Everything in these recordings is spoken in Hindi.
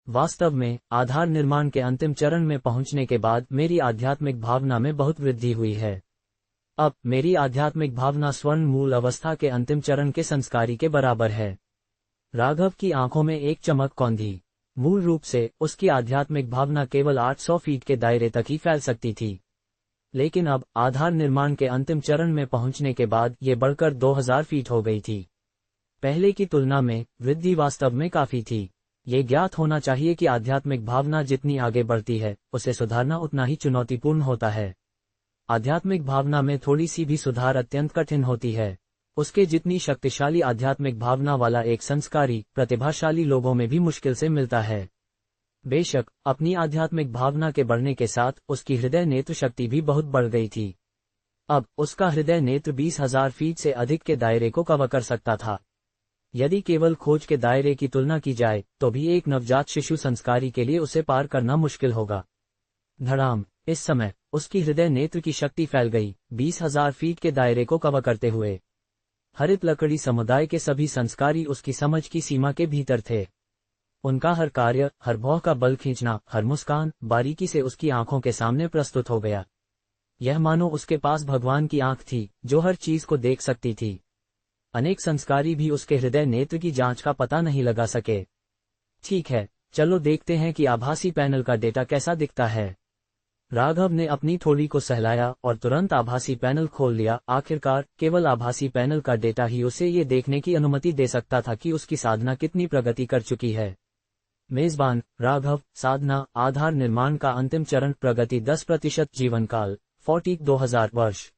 वास्तव में आधार निर्माण के अंतिम चरण में पहुंचने के बाद मेरी आध्यात्मिक भावना में बहुत वृद्धि हुई है। अब मेरी आध्यात्मिक भावना स्वर्ण मूल अवस्था के अंतिम चरण के संस्कारी के बराबर है। राघव की आंखों में एक चमक कौंधी। मूल रूप से उसकी आध्यात्मिक भावना केवल 800 फीट के दायरे तक ही फैल सकती थी, लेकिन अब आधार निर्माण के अंतिम चरण में पहुंचने के बाद ये बढ़कर 2000 फीट हो गई थी। पहले की तुलना में वृद्धि वास्तव में काफी थी। ये ज्ञात होना चाहिए कि आध्यात्मिक भावना जितनी आगे बढ़ती है, उसे सुधारना उतना ही चुनौतीपूर्ण होता है। आध्यात्मिक भावना में थोड़ी सी भी सुधार अत्यंत कठिन होती है। उसके जितनी शक्तिशाली आध्यात्मिक भावना वाला एक संस्कारी, प्रतिभाशाली लोगों में भी मुश्किल से मिलता है। बेशक अपनी आध्यात्मिक भावना के बढ़ने के साथ उसकी हृदय नेत्र शक्ति भी बहुत बढ़ गई थी। अब उसका हृदय नेत्र 20,000 फीट से अधिक के दायरे को कवर कर सकता था। यदि केवल खोज के दायरे की तुलना की जाए तो भी एक नवजात शिशु संस्कारी के लिए उसे पार करना मुश्किल होगा। धड़ाम, इस समय उसकी हृदय नेत्र की शक्ति फैल गई, 20,000 फीट के दायरे को कवर करते हुए। हरित लकड़ी समुदाय के सभी संस्कारी उसकी समझ की सीमा के भीतर थे। उनका हर कार्य, हर भौं का बल खींचना, हर मुस्कान बारीकी से उसकी आंखों के सामने प्रस्तुत हो गया। यह मानो उसके पास भगवान की आंख थी जो हर चीज को देख सकती थी। अनेक संस्कारी भी उसके हृदय नेत्र की जांच का पता नहीं लगा सके। ठीक है, चलो देखते हैं कि आभासी पैनल का डेटा कैसा दिखता है। राघव ने अपनी थोड़ी को सहलाया और तुरंत आभासी पैनल खोल लिया। आखिरकार केवल आभासी पैनल का डेटा ही उसे ये देखने की अनुमति दे सकता था कि उसकी साधना कितनी प्रगति कर चुकी है। मेजबान राघव, साधना आधार निर्माण का अंतिम चरण, प्रगति 10%, जीवनकाल 2000 वर्ष,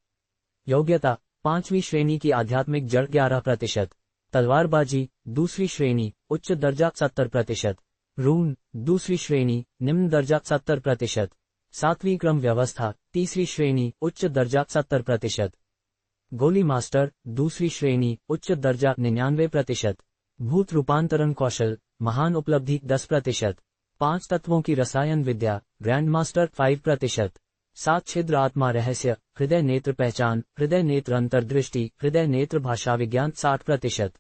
योग्यता 5वीं श्रेणी की आध्यात्मिक जड़ 11%, तलवारबाजी दूसरी श्रेणी उच्च दर्जा 70%, रून दूसरी श्रेणी निम्न दर्जा 70%, 7वीं क्रम व्यवस्था तीसरी श्रेणी उच्च दर्जा 70%, गोली मास्टर दूसरी श्रेणी उच्च दर्जा 99%, भूत रूपांतरण कौशल महान उपलब्धि 10%, 5 तत्वों की रसायन विद्या ग्रैंड मास्टर 5%, 7 छिद्र आत्मा रहस्य हृदय नेत्र पहचान, हृदय नेत्र अंतर्दृष्टि, हृदय नेत्र भाषा विज्ञान 60%,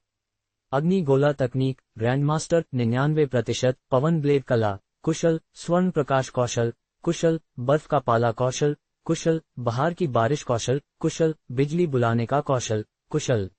अग्नि गोला तकनीक ग्रैंड मास्टर 99%, पवन ब्लेड कला कुशल, स्वर्ण प्रकाश कौशल कुशल, बर्फ का पाला कौशल कुशल, बहार की बारिश कौशल कुशल, बिजली बुलाने का कौशल कुशल,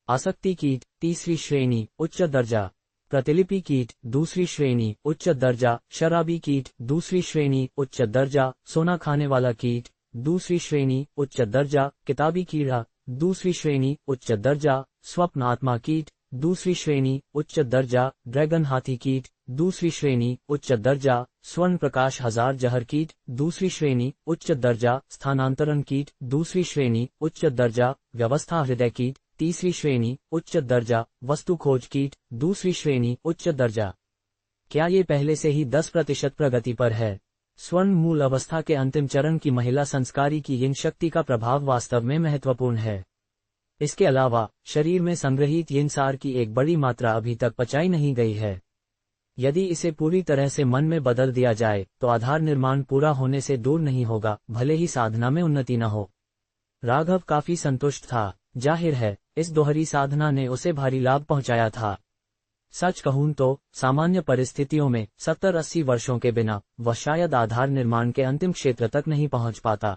आसक्ति कीट तीसरी श्रेणी उच्च दर्जा, प्रतिलिपि कीट दूसरी श्रेणी उच्च दर्जा, शराबी कीट दूसरी श्रेणी उच्च दर्जा, सोना खाने वाला कीट दूसरी श्रेणी उच्च दर्जा, किताबी कीड़ा दूसरी श्रेणी उच्च दर्जा, स्वप्न आत्मा कीट दूसरी श्रेणी उच्च दर्जा, ड्रैगन हाथी कीट दूसरी श्रेणी उच्च दर्जा, स्वर्ण प्रकाश हजार जहर कीट दूसरी श्रेणी उच्च दर्जा, स्थानांतरण कीट दूसरी श्रेणी उच्च दर्जा, व्यवस्था हृदय कीट तीसरी श्रेणी उच्च दर्जा, वस्तु खोज कीट दूसरी श्रेणी उच्च दर्जा। क्या ये पहले से ही 10% प्रगति पर है? स्वर्ण मूल अवस्था के अंतिम चरण की महिला संस्कारी की यिन शक्ति का प्रभाव वास्तव में महत्वपूर्ण है। इसके अलावा शरीर में संग्रहित यिन सार की एक बड़ी मात्रा अभी तक पचाई नहीं गई है। यदि इसे पूरी तरह से मन में बदल दिया जाए तो आधार निर्माण पूरा होने से दूर नहीं होगा, भले ही साधना में उन्नति न हो। राघव काफी संतुष्ट था। जाहिर है इस दोहरी साधना ने उसे भारी लाभ पहुंचाया था। सच कहूं तो सामान्य परिस्थितियों में 70-80 वर्षों के बिना वह शायद आधार निर्माण के अंतिम क्षेत्र तक नहीं पहुंच पाता।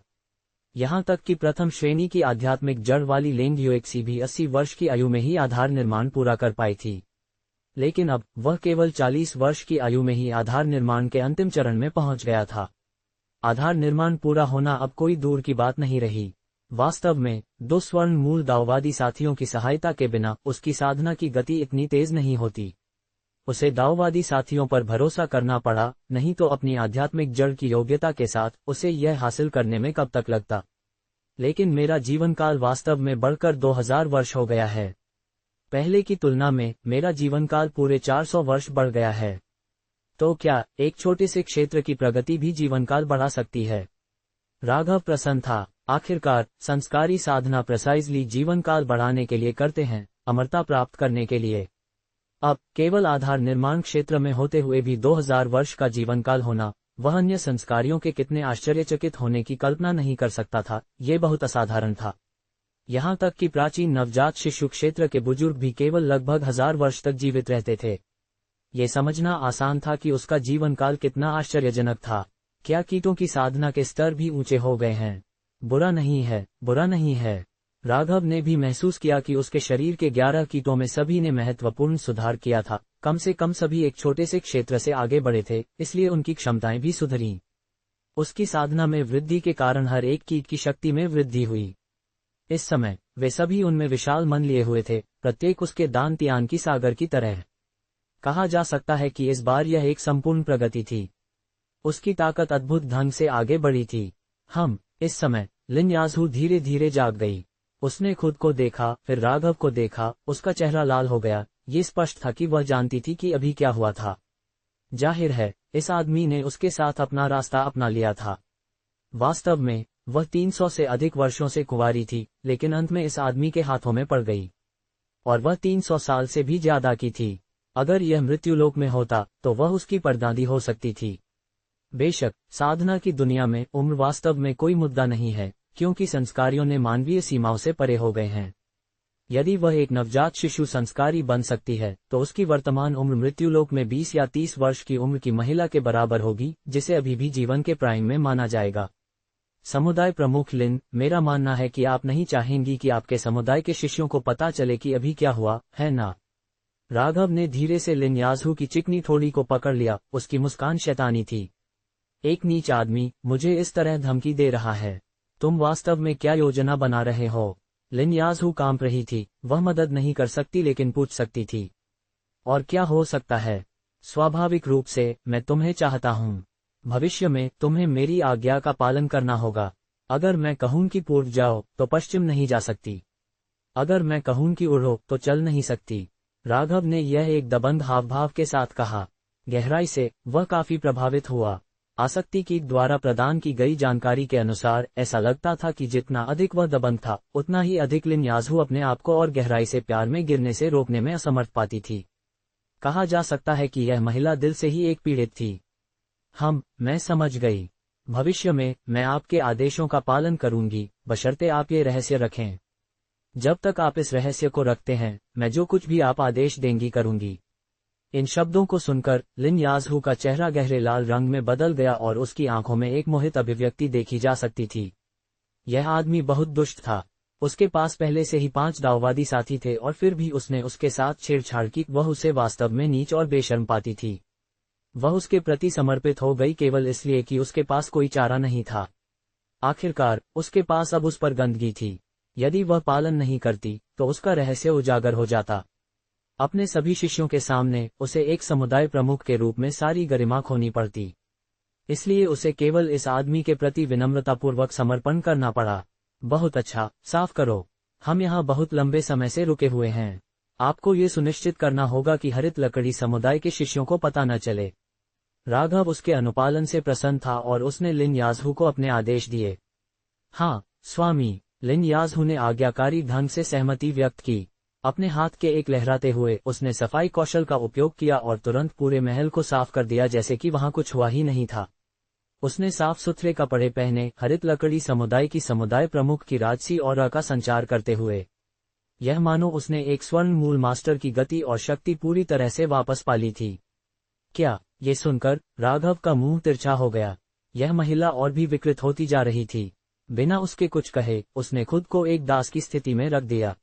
यहां तक कि प्रथम श्रेणी की आध्यात्मिक जड़ वाली लेंग युएक्सी भी 80 वर्ष की आयु में ही आधार निर्माण पूरा कर पाई थी, लेकिन अब वह केवल 40 वर्ष की आयु में ही आधार निर्माण के अंतिम चरण में पहुंच गया था। आधार निर्माण पूरा होना अब कोई दूर की बात नहीं रही। वास्तव में 2 स्वर्ण मूल दाववादी साथियों की सहायता के बिना उसकी साधना की गति इतनी तेज नहीं होती। उसे दाववादी साथियों पर भरोसा करना पड़ा, नहीं तो अपनी आध्यात्मिक जड़ की योग्यता के साथ उसे यह हासिल करने में कब तक लगता। लेकिन मेरा जीवनकाल वास्तव में बढ़कर 2000 वर्ष हो गया है। पहले की तुलना में मेरा जीवनकाल पूरे 400 वर्ष बढ़ गया है। तो क्या एक छोटे से क्षेत्र की प्रगति भी जीवनकाल बढ़ा सकती है? राघव प्रसन्न था। आखिरकार संस्कारी साधना प्रिसाइजली जीवनकाल बढ़ाने के लिए करते हैं, अमरता प्राप्त करने के लिए। अब केवल आधार निर्माण क्षेत्र में होते हुए भी 2000 वर्ष का जीवनकाल होना, वह अन्य संस्कारियों के कितने आश्चर्यचकित होने की कल्पना नहीं कर सकता था। ये बहुत असाधारण था। यहाँ तक कि प्राचीन नवजात शिशु क्षेत्र के बुजुर्ग भी केवल लगभग 1000 वर्ष तक जीवित रहते थे। ये समझना आसान था कि उसका जीवन काल कितना आश्चर्यजनक था। क्या कीटों की साधना के स्तर भी ऊंचे हो गए हैं? बुरा नहीं है, बुरा नहीं है। राघव ने भी महसूस किया कि उसके शरीर के 11 कीटों में सभी ने महत्वपूर्ण सुधार किया था। कम से कम सभी एक छोटे से क्षेत्र से आगे बढ़े थे, इसलिए उनकी क्षमताएं भी सुधरीं। उसकी साधना में वृद्धि के कारण हर एक कीट की शक्ति में वृद्धि हुई। इस समय वे सभी उनमें विशाल मन लिए हुए थे, प्रत्येक उसके दान त्यान की सागर की तरह। कहा जा सकता है कि इस बार यह एक संपूर्ण प्रगति थी। उसकी ताकत अद्भुत ढंग से आगे बढ़ी थी। इस समय लिन याजू धीरे धीरे जाग गई। उसने खुद को देखा, फिर राघव को देखा। उसका चेहरा लाल हो गया। ये स्पष्ट था कि वह जानती थी कि अभी क्या हुआ था। जाहिर है, इस आदमी ने उसके साथ अपना रास्ता अपना लिया था। वास्तव में वह 300 से अधिक वर्षों से कुंवारी थी, लेकिन अंत में इस आदमी के हाथों में पड़ गई। और वह 300 साल से भी ज्यादा की थी। अगर यह मृत्युलोक में होता तो वह उसकी परदादी हो सकती थी। बेशक साधना की दुनिया में उम्र वास्तव में कोई मुद्दा नहीं है, क्योंकि संस्कारियों ने मानवीय सीमाओं से परे हो गए हैं। यदि वह एक नवजात शिशु संस्कारी बन सकती है, तो उसकी वर्तमान उम्र मृत्युलोक में 20 या 30 वर्ष की उम्र की महिला के बराबर होगी, जिसे अभी भी जीवन के प्राइम में माना जाएगा। समुदाय प्रमुख लिन, मेरा मानना है कि आप नहीं चाहेंगी कि आपके समुदाय के शिष्यों को पता चले कि अभी क्या हुआ, है ना? राघव ने धीरे से लिन याजू की चिकनी थोड़ी को पकड़ लिया। उसकी मुस्कान शैतानी थी। एक नीच आदमी मुझे इस तरह धमकी दे रहा है। तुम वास्तव में क्या योजना बना रहे हो? लिन याजू कांप रही थी। वह मदद नहीं कर सकती लेकिन पूछ सकती थी। और क्या हो सकता है? स्वाभाविक रूप से मैं तुम्हें चाहता हूँ। भविष्य में तुम्हें मेरी आज्ञा का पालन करना होगा। अगर मैं कहूँ कि पूर्व जाओ तो पश्चिम नहीं जा सकती। अगर मैं कहूँ कि उड़ो तो चल नहीं सकती। राघव ने यह एक दबंग हावभाव के साथ कहा। गहराई से वह काफी प्रभावित हुआ। आसक्ति की द्वारा प्रदान की गई जानकारी के अनुसार ऐसा लगता था कि जितना अधिक वह दबंग था, उतना ही अधिक लिन याजू अपने आप को और गहराई से प्यार में गिरने से रोकने में असमर्थ पाती थी। कहा जा सकता है कि यह महिला दिल से ही एक पीड़ित थी। मैं समझ गई। भविष्य में मैं आपके आदेशों का पालन करूंगी, बशर्ते आप ये रहस्य रखें। जब तक आप इस रहस्य को रखते हैं, मैं जो कुछ भी आप आदेश देंगी करूंगी। इन शब्दों को सुनकर लिन याजू का चेहरा गहरे लाल रंग में बदल गया और उसकी आंखों में एक मोहित अभिव्यक्ति देखी जा सकती थी। यह आदमी बहुत दुष्ट था। उसके पास पहले से ही 5 दाववादी साथी थे और फिर भी उसने उसके साथ छेड़छाड़ की। वह उसे वास्तव में नीच और बेशर्म पाती थी। वह उसके प्रति समर्पित हो गई केवल इसलिए कि उसके पास कोई चारा नहीं था। आखिरकार उसके पास अब उस पर गंदगी थी। यदि वह पालन नहीं करती तो उसका रहस्य उजागर हो जाता। अपने सभी शिष्यों के सामने उसे एक समुदाय प्रमुख के रूप में सारी गरिमा खोनी पड़ती। इसलिए उसे केवल इस आदमी के प्रति विनम्रतापूर्वक समर्पण करना पड़ा। बहुत अच्छा, साफ करो। हम यहाँ बहुत लंबे समय से रुके हुए हैं। आपको ये सुनिश्चित करना होगा कि हरित लकड़ी समुदाय के शिष्यों को पता न चले। राघव उसके अनुपालन से प्रसन्न था और उसने लिन याजू को अपने आदेश दिए। हाँ स्वामी। लिन याजू ने आज्ञाकारी ढंग से सहमति व्यक्त की। अपने हाथ के एक लहराते हुए उसने सफाई कौशल का उपयोग किया और तुरंत पूरे महल को साफ कर दिया जैसे कि वहां कुछ हुआ ही नहीं था। उसने साफ सुथरे कपड़े पहने, हरित लकड़ी समुदाय की समुदाय प्रमुख की राजसी ऑरा का संचार करते हुए। यह मानो उसने एक स्वर्ण मूल मास्टर की गति और शक्ति पूरी तरह से वापस पा ली थी। क्या? ये सुनकर राघव का मुंह तिरछा हो गया। यह महिला और भी विकृत होती जा रही थी। बिना उसके कुछ कहे उसने खुद को एक दास की स्थिति में रख दिया।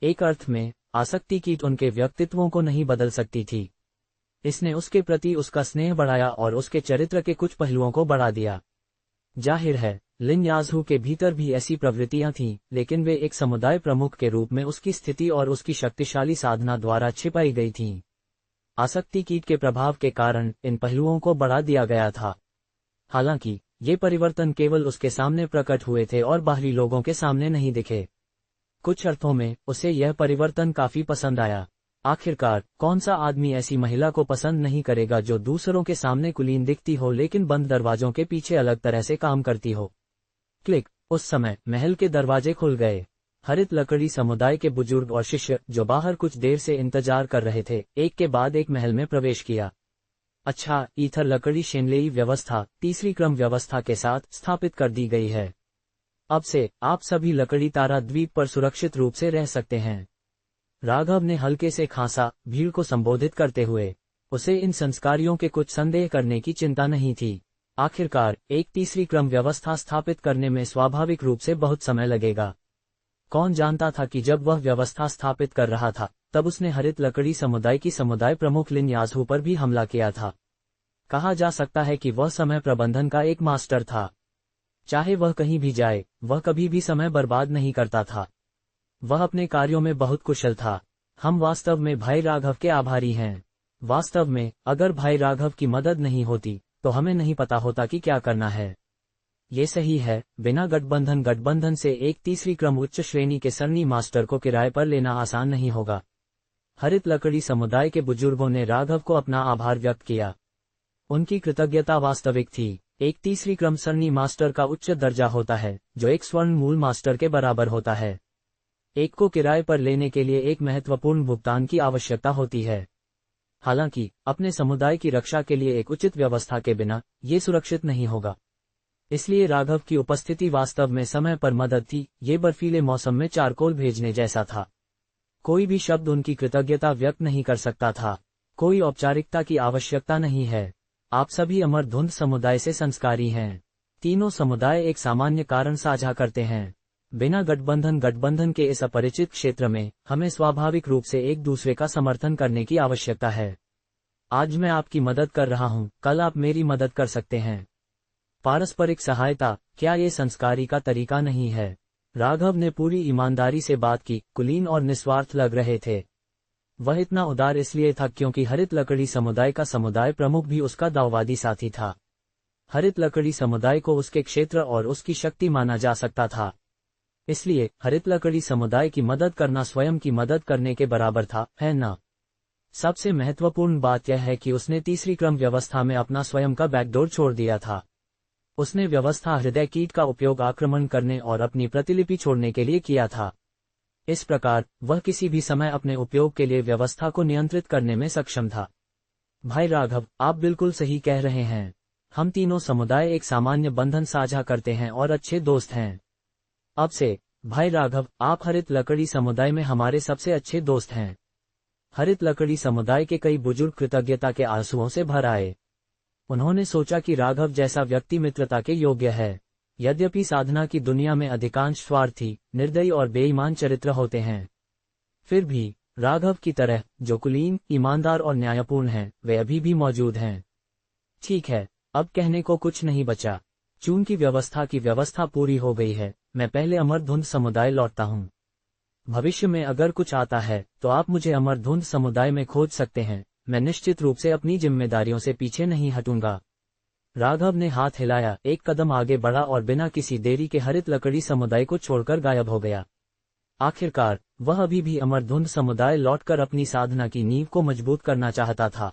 एक अर्थ में आसक्ति की उनके व्यक्तित्वों को नहीं बदल सकती थी। इसने उसके प्रति उसका स्नेह बढ़ाया और उसके चरित्र के कुछ पहलुओं को बढ़ा दिया। जाहिर है लिन याजू के भीतर भी ऐसी प्रवृत्तियां थीं, लेकिन वे एक समुदाय प्रमुख के रूप में उसकी स्थिति और उसकी शक्तिशाली साधना द्वारा छिपाई गई थीं। आसक्ति कीट के प्रभाव के कारण इन पहलुओं को बढ़ा दिया गया था। हालांकि ये परिवर्तन केवल उसके सामने प्रकट हुए थे और बाहरी लोगों के सामने नहीं दिखे। कुछ अर्थों में उसे यह परिवर्तन काफी पसंद आया। आखिरकार कौन सा आदमी ऐसी महिला को पसंद नहीं करेगा जो दूसरों के सामने कुलीन दिखती हो लेकिन बंद दरवाजों के पीछे अलग तरह से काम करती हो। क्लिक। उस समय महल के दरवाजे खुल गए। हरित लकड़ी समुदाय के बुजुर्ग और शिष्य जो बाहर कुछ देर से इंतजार कर रहे थे, एक के बाद एक महल में प्रवेश किया। अच्छा, ईथर लकड़ी शेनलेई व्यवस्था तीसरी क्रम व्यवस्था के साथ स्थापित कर दी गई है। अब से आप सभी लकड़ी तारा द्वीप पर सुरक्षित रूप से रह सकते हैं। राघव ने हल्के से खांसा, भीड़ को संबोधित करते हुए। उसे इन संस्कारियों के कुछ संदेह करने की चिंता नहीं थी। आखिरकार एक तीसरी क्रम व्यवस्था स्थापित करने में स्वाभाविक रूप से बहुत समय लगेगा। कौन जानता था कि जब वह व्यवस्था स्थापित कर रहा था तब उसने हरित लकड़ी समुदाय की समुदाय प्रमुख लिन याजहू पर भी हमला किया था। कहा जा सकता है कि वह समय प्रबंधन का एक मास्टर था। चाहे वह कहीं भी जाए, वह कभी भी समय बर्बाद नहीं करता था। वह अपने कार्यों में बहुत कुशल था। हम वास्तव में भाई राघव के आभारी हैं। वास्तव में अगर भाई राघव की मदद नहीं होती तो हमें नहीं पता होता कि क्या करना है। ये सही है, बिना गठबंधन से एक तीसरी क्रम उच्च श्रेणी के सरनी मास्टर को किराए पर लेना आसान नहीं होगा। हरित लकड़ी समुदाय के बुजुर्गों ने राघव को अपना आभार व्यक्त किया। उनकी कृतज्ञता वास्तविक थी। एक तीसरी क्रम सरनी मास्टर का उच्च दर्जा होता है जो एक स्वर्ण मूल मास्टर के बराबर होता है। एक को किराए पर लेने के लिए एक महत्वपूर्ण भुगतान की आवश्यकता होती है। हालांकि अपने समुदाय की रक्षा के लिए एक उचित व्यवस्था के बिना ये सुरक्षित नहीं होगा। इसलिए राघव की उपस्थिति वास्तव में समय पर मदद थी। ये बर्फीले मौसम में चारकोल भेजने जैसा था। कोई भी शब्द उनकी कृतज्ञता व्यक्त नहीं कर सकता था। कोई औपचारिकता की आवश्यकता नहीं है। आप सभी अमरधुंध समुदाय से संस्कारी हैं। तीनों समुदाय एक सामान्य कारण साझा करते हैं। बिना गठबंधन के इस अपरिचित क्षेत्र में हमें स्वाभाविक रूप से एक दूसरे का समर्थन करने की आवश्यकता है। आज मैं आपकी मदद कर रहा हूं, कल आप मेरी मदद कर सकते हैं। पारस्परिक सहायता, क्या ये संस्कारी का तरीका नहीं है? राघव ने पूरी ईमानदारी से बात की, कुलीन और निस्वार्थ लग रहे थे। वह इतना उदार इसलिए था क्योंकि हरित लकड़ी समुदाय का समुदाय प्रमुख भी उसका दाववादी साथी था। हरित लकड़ी समुदाय को उसके क्षेत्र और उसकी शक्ति माना जा सकता था। इसलिए हरित लकड़ी समुदाय की मदद करना स्वयं की मदद करने के बराबर था, है ना? सबसे महत्वपूर्ण बात यह है कि उसने तीसरी क्रम व्यवस्था में अपना स्वयं का बैकडोर छोड़ दिया था। उसने व्यवस्था हृदय कीट का उपयोग आक्रमण करने और अपनी प्रतिलिपि छोड़ने के लिए किया था। इस प्रकार वह किसी भी समय अपने उपयोग के लिए व्यवस्था को नियंत्रित करने में सक्षम था। भाई राघव, आप बिल्कुल सही कह रहे हैं। हम तीनों समुदाय एक सामान्य बंधन साझा करते हैं और अच्छे दोस्त हैं। अब से भाई राघव, आप हरित लकड़ी समुदाय में हमारे सबसे अच्छे दोस्त हैं। हरित लकड़ी समुदाय के कई बुजुर्ग कृतज्ञता के आंसुओं से भर आए। उन्होंने सोचा कि राघव जैसा व्यक्ति मित्रता के योग्य है। यद्यपि साधना की दुनिया में अधिकांश स्वार्थी, निर्दयी और बेईमान चरित्र होते हैं, फिर भी राघव की तरह जो कुलीन, ईमानदार और न्यायपूर्ण हैं, वे अभी भी मौजूद हैं। ठीक है, अब कहने को कुछ नहीं बचा। चूंकि व्यवस्था की व्यवस्था पूरी हो गई है, मैं पहले अमरधुंध समुदाय लौटता हूँ। भविष्य में अगर कुछ आता है तो आप मुझे अमरधुंध समुदाय में खोज सकते हैं। मैं निश्चित रूप से अपनी जिम्मेदारियों से पीछे नहीं हटूंगा। राघव ने हाथ हिलाया, एक कदम आगे बढ़ा और बिना किसी देरी के हरित लकड़ी समुदाय को छोड़कर गायब हो गया। आखिरकार वह अभी भी अमरधुंध समुदाय लौटकर अपनी साधना की नींव को मजबूत करना चाहता था।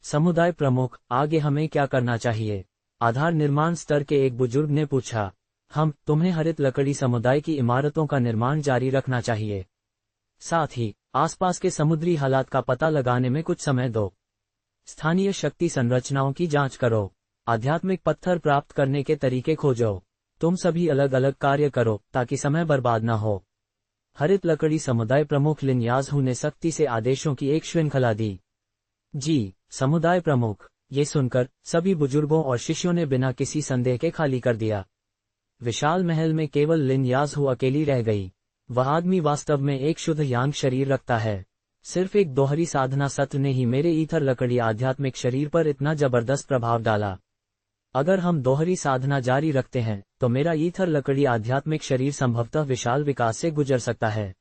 समुदाय प्रमुख, आगे हमें क्या करना चाहिए? आधार निर्माण स्तर के एक बुजुर्ग ने पूछा। तुम्हें हरित लकड़ी समुदाय की इमारतों का निर्माण जारी रखना चाहिए। साथ ही आसपास के समुद्री हालात का पता लगाने में कुछ समय दो। स्थानीय शक्ति संरचनाओं की जांच करो। आध्यात्मिक पत्थर प्राप्त करने के तरीके खोजो। तुम सभी अलग अलग कार्य करो ताकि समय बर्बाद न हो। हरित लकड़ी समुदाय प्रमुख लिन याजहू ने सख्ती से आदेशों की एक श्रृंखला दी। जी, समुदाय प्रमुख। ये सुनकर सभी बुजुर्गों और शिष्यों ने बिना किसी संदेह के खाली कर दिया। विशाल महल में केवल लिन याजहू अकेली रह गई। वह आदमी वास्तव में एक शुद्ध यांग शरीर रखता है। सिर्फ एक दोहरी साधना सत्र ने ही मेरे ईथर लकड़ी आध्यात्मिक शरीर पर इतना जबरदस्त प्रभाव डाला। अगर हम दोहरी साधना जारी रखते हैं तो मेरा ईथर लकड़ी आध्यात्मिक शरीर संभवतः विशाल विकास से गुजर सकता है।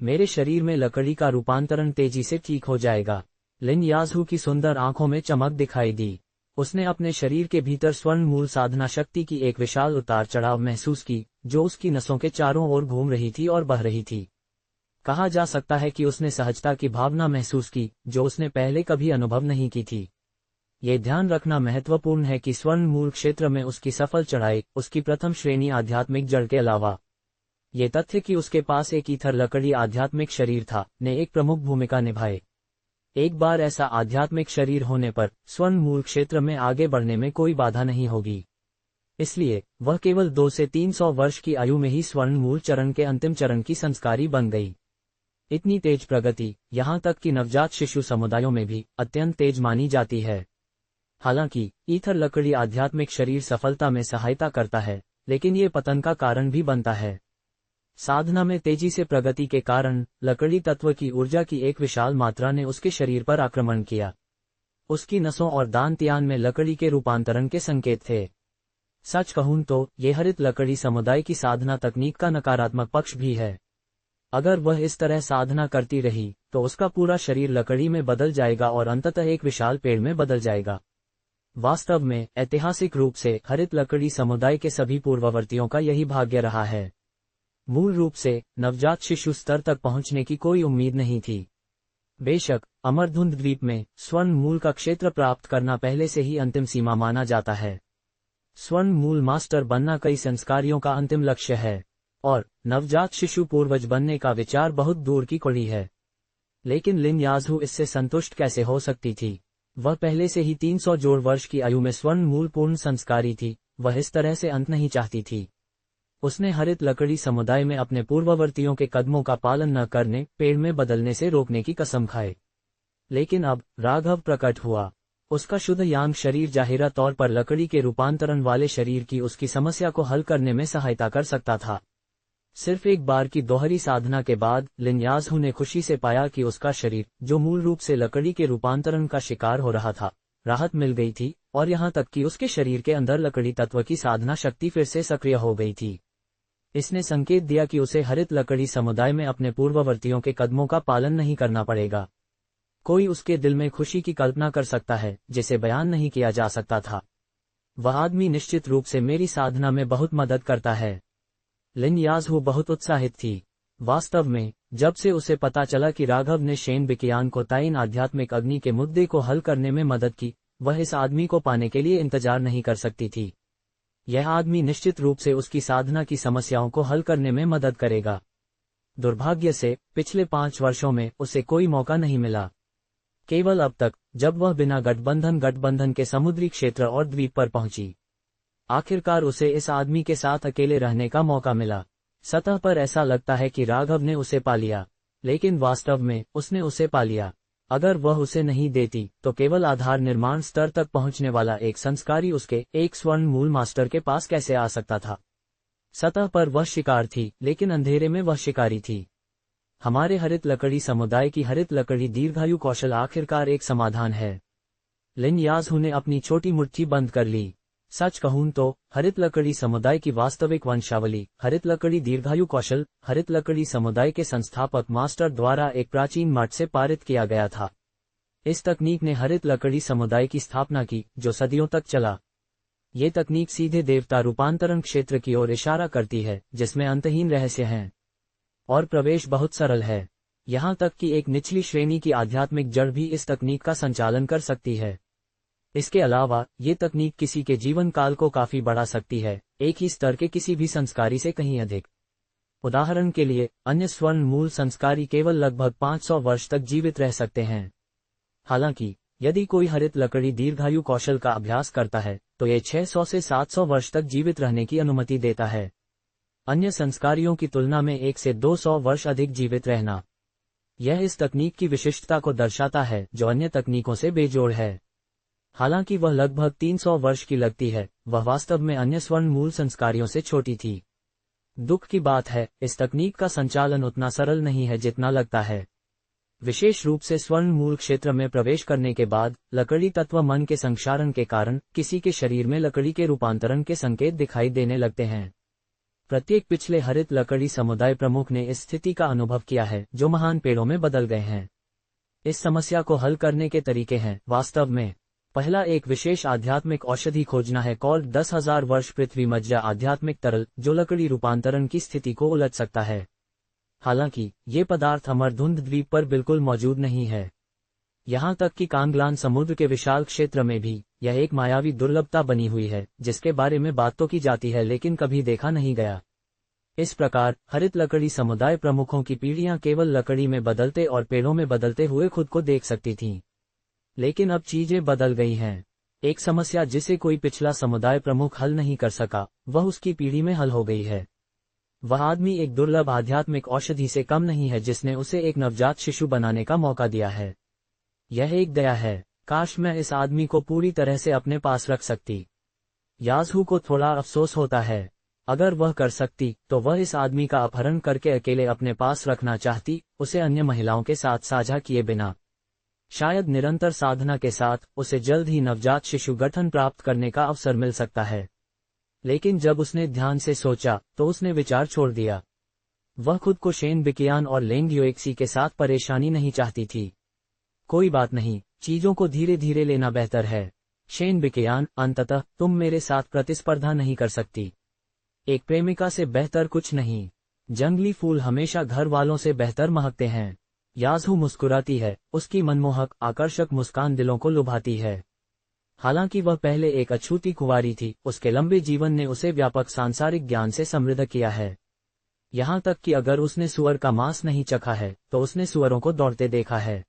मेरे शरीर में लकड़ी का रूपांतरण तेजी से ठीक हो जाएगा। लिन याजहू की सुंदर आंखों में चमक दिखाई दी। उसने अपने शरीर के भीतर स्वर्ण मूल साधना शक्ति की एक विशाल उतार चढ़ाव महसूस की, जो उसकी नसों के चारों ओर घूम रही थी और बह रही थी। कहा जा सकता है कि उसने सहजता की भावना महसूस की, जो उसने पहले कभी अनुभव नहीं की थी। ये ध्यान रखना महत्वपूर्ण है कि स्वर्ण मूल क्षेत्र में उसकी सफल चढ़ाई, उसकी प्रथम श्रेणी आध्यात्मिक जड़ के अलावा ये तथ्य कि उसके पास एक ईथर लकड़ी आध्यात्मिक शरीर था, ने एक प्रमुख भूमिका निभाई। एक बार ऐसा आध्यात्मिक शरीर होने पर स्वर्ण मूल क्षेत्र में आगे बढ़ने में कोई बाधा नहीं होगी। इसलिए वह केवल 200 से 300 वर्ष की आयु में ही स्वर्ण मूल चरण के अंतिम चरण की संस्कारी बन गई। इतनी तेज प्रगति यहाँ तक कि नवजात शिशु समुदायों में भी अत्यंत तेज मानी जाती है। हालांकि ईथर लकड़ी आध्यात्मिक शरीर सफलता में सहायता करता है, लेकिन ये पतन का कारण भी बनता है। साधना में तेजी से प्रगति के कारण लकड़ी तत्व की ऊर्जा की एक विशाल मात्रा ने उसके शरीर पर आक्रमण किया। उसकी नसों और दांत-यान में लकड़ी के रूपांतरण के संकेत थे। सच कहूं तो ये हरित लकड़ी समुदाय की साधना तकनीक का नकारात्मक पक्ष भी है। अगर वह इस तरह साधना करती रही तो उसका पूरा शरीर लकड़ी में बदल जाएगा और अंततः एक विशाल पेड़ में बदल जाएगा। वास्तव में ऐतिहासिक रूप से हरित लकड़ी समुदाय के सभी पूर्ववर्तियों का यही भाग्य रहा है। मूल रूप से नवजात शिशु स्तर तक पहुंचने की कोई उम्मीद नहीं थी। बेशक अमरधुंध द्वीप में स्वर्ण मूल का क्षेत्र प्राप्त करना पहले से ही अंतिम सीमा माना जाता है। स्वर्ण मूल मास्टर बनना कई संस्कारियों का अंतिम लक्ष्य है, और नवजात शिशु पूर्वज बनने का विचार बहुत दूर की कड़ी है। लेकिन लिन याजहू इससे संतुष्ट कैसे हो सकती थी? वह पहले से ही 300 जोड़ वर्ष की आयु में स्वर्ण मूल पूर्ण संस्कारी थी। वह इस तरह से अंत नहीं चाहती थी। उसने हरित लकड़ी समुदाय में अपने पूर्ववर्तियों के कदमों का पालन न करने, पेड़ में बदलने से रोकने की कसम खाए। लेकिन अब राघव प्रकट हुआ। उसका शुद्ध यांग शरीर जाहिरा तौर पर लकड़ी के रूपांतरण वाले शरीर की उसकी समस्या को हल करने में सहायता कर सकता था। सिर्फ एक बार की दोहरी साधना के बाद लिन याजहू ने खुशी से पाया कि उसका शरीर, जो मूल रूप से लकड़ी के रूपांतरण का शिकार हो रहा था, राहत मिल गई थी, और यहाँ तक कि उसके शरीर के अंदर लकड़ी तत्व की साधना शक्ति फिर से सक्रिय हो गई थी। इसने संकेत दिया कि उसे हरित लकड़ी समुदाय में अपने पूर्ववर्तियों के कदमों का पालन नहीं करना पड़ेगा। कोई उसके दिल में खुशी की कल्पना कर सकता है जिसे बयान नहीं किया जा सकता था। वह आदमी निश्चित रूप से मेरी साधना में बहुत मदद करता है। लिन याजहू बहुत उत्साहित थी। वास्तव में जब से उसे पता चला कि राघव ने शेन बिकियान को ताइन आध्यात्मिक अग्नि के मुद्दे को हल करने में मदद की, वह इस आदमी को पाने के लिए इंतजार नहीं कर सकती थी। यह आदमी निश्चित रूप से उसकी साधना की समस्याओं को हल करने में मदद करेगा। दुर्भाग्य से पिछले 5 वर्षों में उसे कोई मौका नहीं मिला। केवल अब तक, जब वह बिना गठबंधन के समुद्री क्षेत्र और द्वीप पर पहुंची। आखिरकार उसे इस आदमी के साथ अकेले रहने का मौका मिला। सतह पर ऐसा लगता है कि राघव ने उसे पा लिया, लेकिन वास्तव में उसने उसे पा लिया। अगर वह उसे नहीं देती तो केवल आधार निर्माण स्तर तक पहुंचने वाला एक संस्कारी उसके एक स्वर्ण मूल मास्टर के पास कैसे आ सकता था? सतह पर वह शिकार थी, लेकिन अंधेरे में वह शिकारी थी। हमारे हरित लकड़ी समुदाय की हरित लकड़ी दीर्घायु कौशल आखिरकार एक समाधान है। लिन याजहू ने अपनी छोटी मुट्ठी बंद कर ली। सच कहूं तो हरित लकड़ी समुदाय की वास्तविक वंशावली, हरित लकड़ी दीर्घायु कौशल, हरित लकड़ी समुदाय के संस्थापक मास्टर द्वारा एक प्राचीन मठ से पारित किया गया था। इस तकनीक ने हरित लकड़ी समुदाय की स्थापना की, जो सदियों तक चला। ये तकनीक सीधे देवता रूपांतरण क्षेत्र की ओर इशारा करती है, जिसमें अंतहीन रहस्य हैं, और प्रवेश बहुत सरल है। यहाँ तक कि एक निचली श्रेणी की आध्यात्मिक जड़ भी इस तकनीक का संचालन कर सकती है। इसके अलावा ये तकनीक किसी के जीवन काल को काफी बढ़ा सकती है, एक ही स्तर के किसी भी संस्कारी से कहीं अधिक। उदाहरण के लिए, अन्य स्वर्ण मूल संस्कारी केवल लगभग 500 वर्ष तक जीवित रह सकते हैं। हालांकि यदि कोई हरित लकड़ी दीर्घायु कौशल का अभ्यास करता है तो ये 600 से 700 वर्ष तक जीवित रहने की अनुमति देता है। अन्य संस्कारियों की तुलना में 1 से 200 वर्ष अधिक जीवित रहना। यह इस तकनीक की विशिष्टता को दर्शाता है, जो अन्य तकनीकों से बेजोड़ है। हालांकि वह लगभग 300 वर्ष की लगती है, वह वास्तव में अन्य स्वर्ण मूल संस्कारियों से छोटी थी। दुख की बात है, इस तकनीक का संचालन उतना सरल नहीं है जितना लगता है। विशेष रूप से स्वर्ण मूल क्षेत्र में प्रवेश करने के बाद लकड़ी तत्व मन के संक्षारण के कारण किसी के शरीर में लकड़ी के रूपांतरण के संकेत दिखाई देने लगते हैं। प्रत्येक पिछले हरित लकड़ी समुदाय प्रमुख ने इस स्थिति का अनुभव किया है, जो महान पेड़ों में बदल गए हैं। इस समस्या को हल करने के तरीके हैं, वास्तव में। पहला, एक विशेष आध्यात्मिक औषधि खोजना है, कॉल्ड 10,000 वर्ष पृथ्वी मज्जा आध्यात्मिक तरल, जो लकड़ी रूपांतरण की स्थिति को उलट सकता है। हालांकि ये पदार्थ अमरधुंध द्वीप पर बिल्कुल मौजूद नहीं है। यहाँ तक कि कांगलान समुद्र के विशाल क्षेत्र में भी यह एक मायावी दुर्लभता बनी हुई है, जिसके बारे में बात तो की जाती है लेकिन कभी देखा नहीं गया। इस प्रकार हरित लकड़ी समुदाय प्रमुखों की पीढ़ियां केवल लकड़ी में बदलते और पेड़ों में बदलते हुए खुद को देख सकती थीं। लेकिन अब चीजें बदल गई हैं। एक समस्या जिसे कोई पिछला समुदाय प्रमुख हल नहीं कर सका, वह उसकी पीढ़ी में हल हो गई है। वह आदमी एक दुर्लभ आध्यात्मिक औषधि से कम नहीं है जिसने उसे एक नवजात शिशु बनाने का मौका दिया है। यह एक दया है। काश मैं इस आदमी को पूरी तरह से अपने पास रख सकती। याजहू को थोड़ा अफसोस होता है। अगर वह कर सकती तो वह इस आदमी का अपहरण करके अकेले अपने पास रखना चाहती, उसे अन्य महिलाओं के साथ साझा किए बिना। शायद निरंतर साधना के साथ उसे जल्द ही नवजात शिशु गठन प्राप्त करने का अवसर मिल सकता है। लेकिन जब उसने ध्यान से सोचा तो उसने विचार छोड़ दिया। वह खुद को शेन बिकियान और लेंग युएक्सी के साथ परेशानी नहीं चाहती थी। कोई बात नहीं, चीजों को धीरे धीरे लेना बेहतर है। शेन बिकियान, अंततः तुम मेरे साथ प्रतिस्पर्धा नहीं कर सकती। एक प्रेमिका से बेहतर कुछ नहीं। जंगली फूल हमेशा घर वालों से बेहतर महकते हैं। याजहू मुस्कुराती है, उसकी मनमोहक आकर्षक मुस्कान दिलों को लुभाती है। हालांकि वह पहले एक अछूती कुंवारी थी, उसके लंबे जीवन ने उसे व्यापक सांसारिक ज्ञान से समृद्ध किया है। यहाँ तक कि अगर उसने सुअर का मांस नहीं चखा है तो उसने सुअरों को दौड़ते देखा है।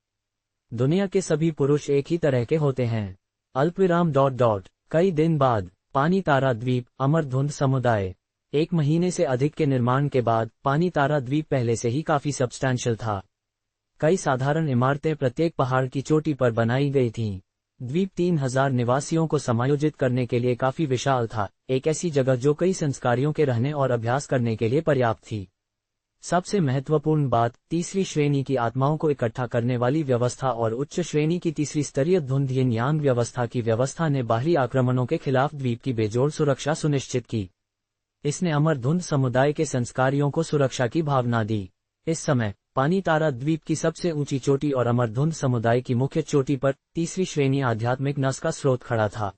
दुनिया के सभी पुरुष एक ही तरह के होते हैं। अल्पविराम ... कई दिन बाद पानी तारा द्वीप अमरधुंध समुदाय। 1 महीने से अधिक के निर्माण के बाद पानी तारा द्वीप पहले से ही काफी सब्सटैंशियल था। कई साधारण इमारतें प्रत्येक पहाड़ की चोटी पर बनाई गई थीं। द्वीप 3000 निवासियों को समायोजित करने के लिए काफी विशाल था, एक ऐसी जगह जो कई संस्कारियों के रहने और अभ्यास करने के लिए पर्याप्त थी। सबसे महत्वपूर्ण बात, तीसरी श्रेणी की आत्माओं को इकट्ठा करने वाली व्यवस्था और उच्च श्रेणी की तीसरी स्तरीय धुंध यिन यांग व्यवस्था की व्यवस्था ने बाहरी आक्रमणों के खिलाफ द्वीप की बेजोड़ सुरक्षा सुनिश्चित की। इसने अमरधुंध समुदाय के संस्कारियों को सुरक्षा की भावना दी। इस समय पानी तारा द्वीप की सबसे ऊंची चोटी और अमरधुंध समुदाय की मुख्य चोटी पर तीसरी श्रेणी आध्यात्मिक नस का स्रोत खड़ा था।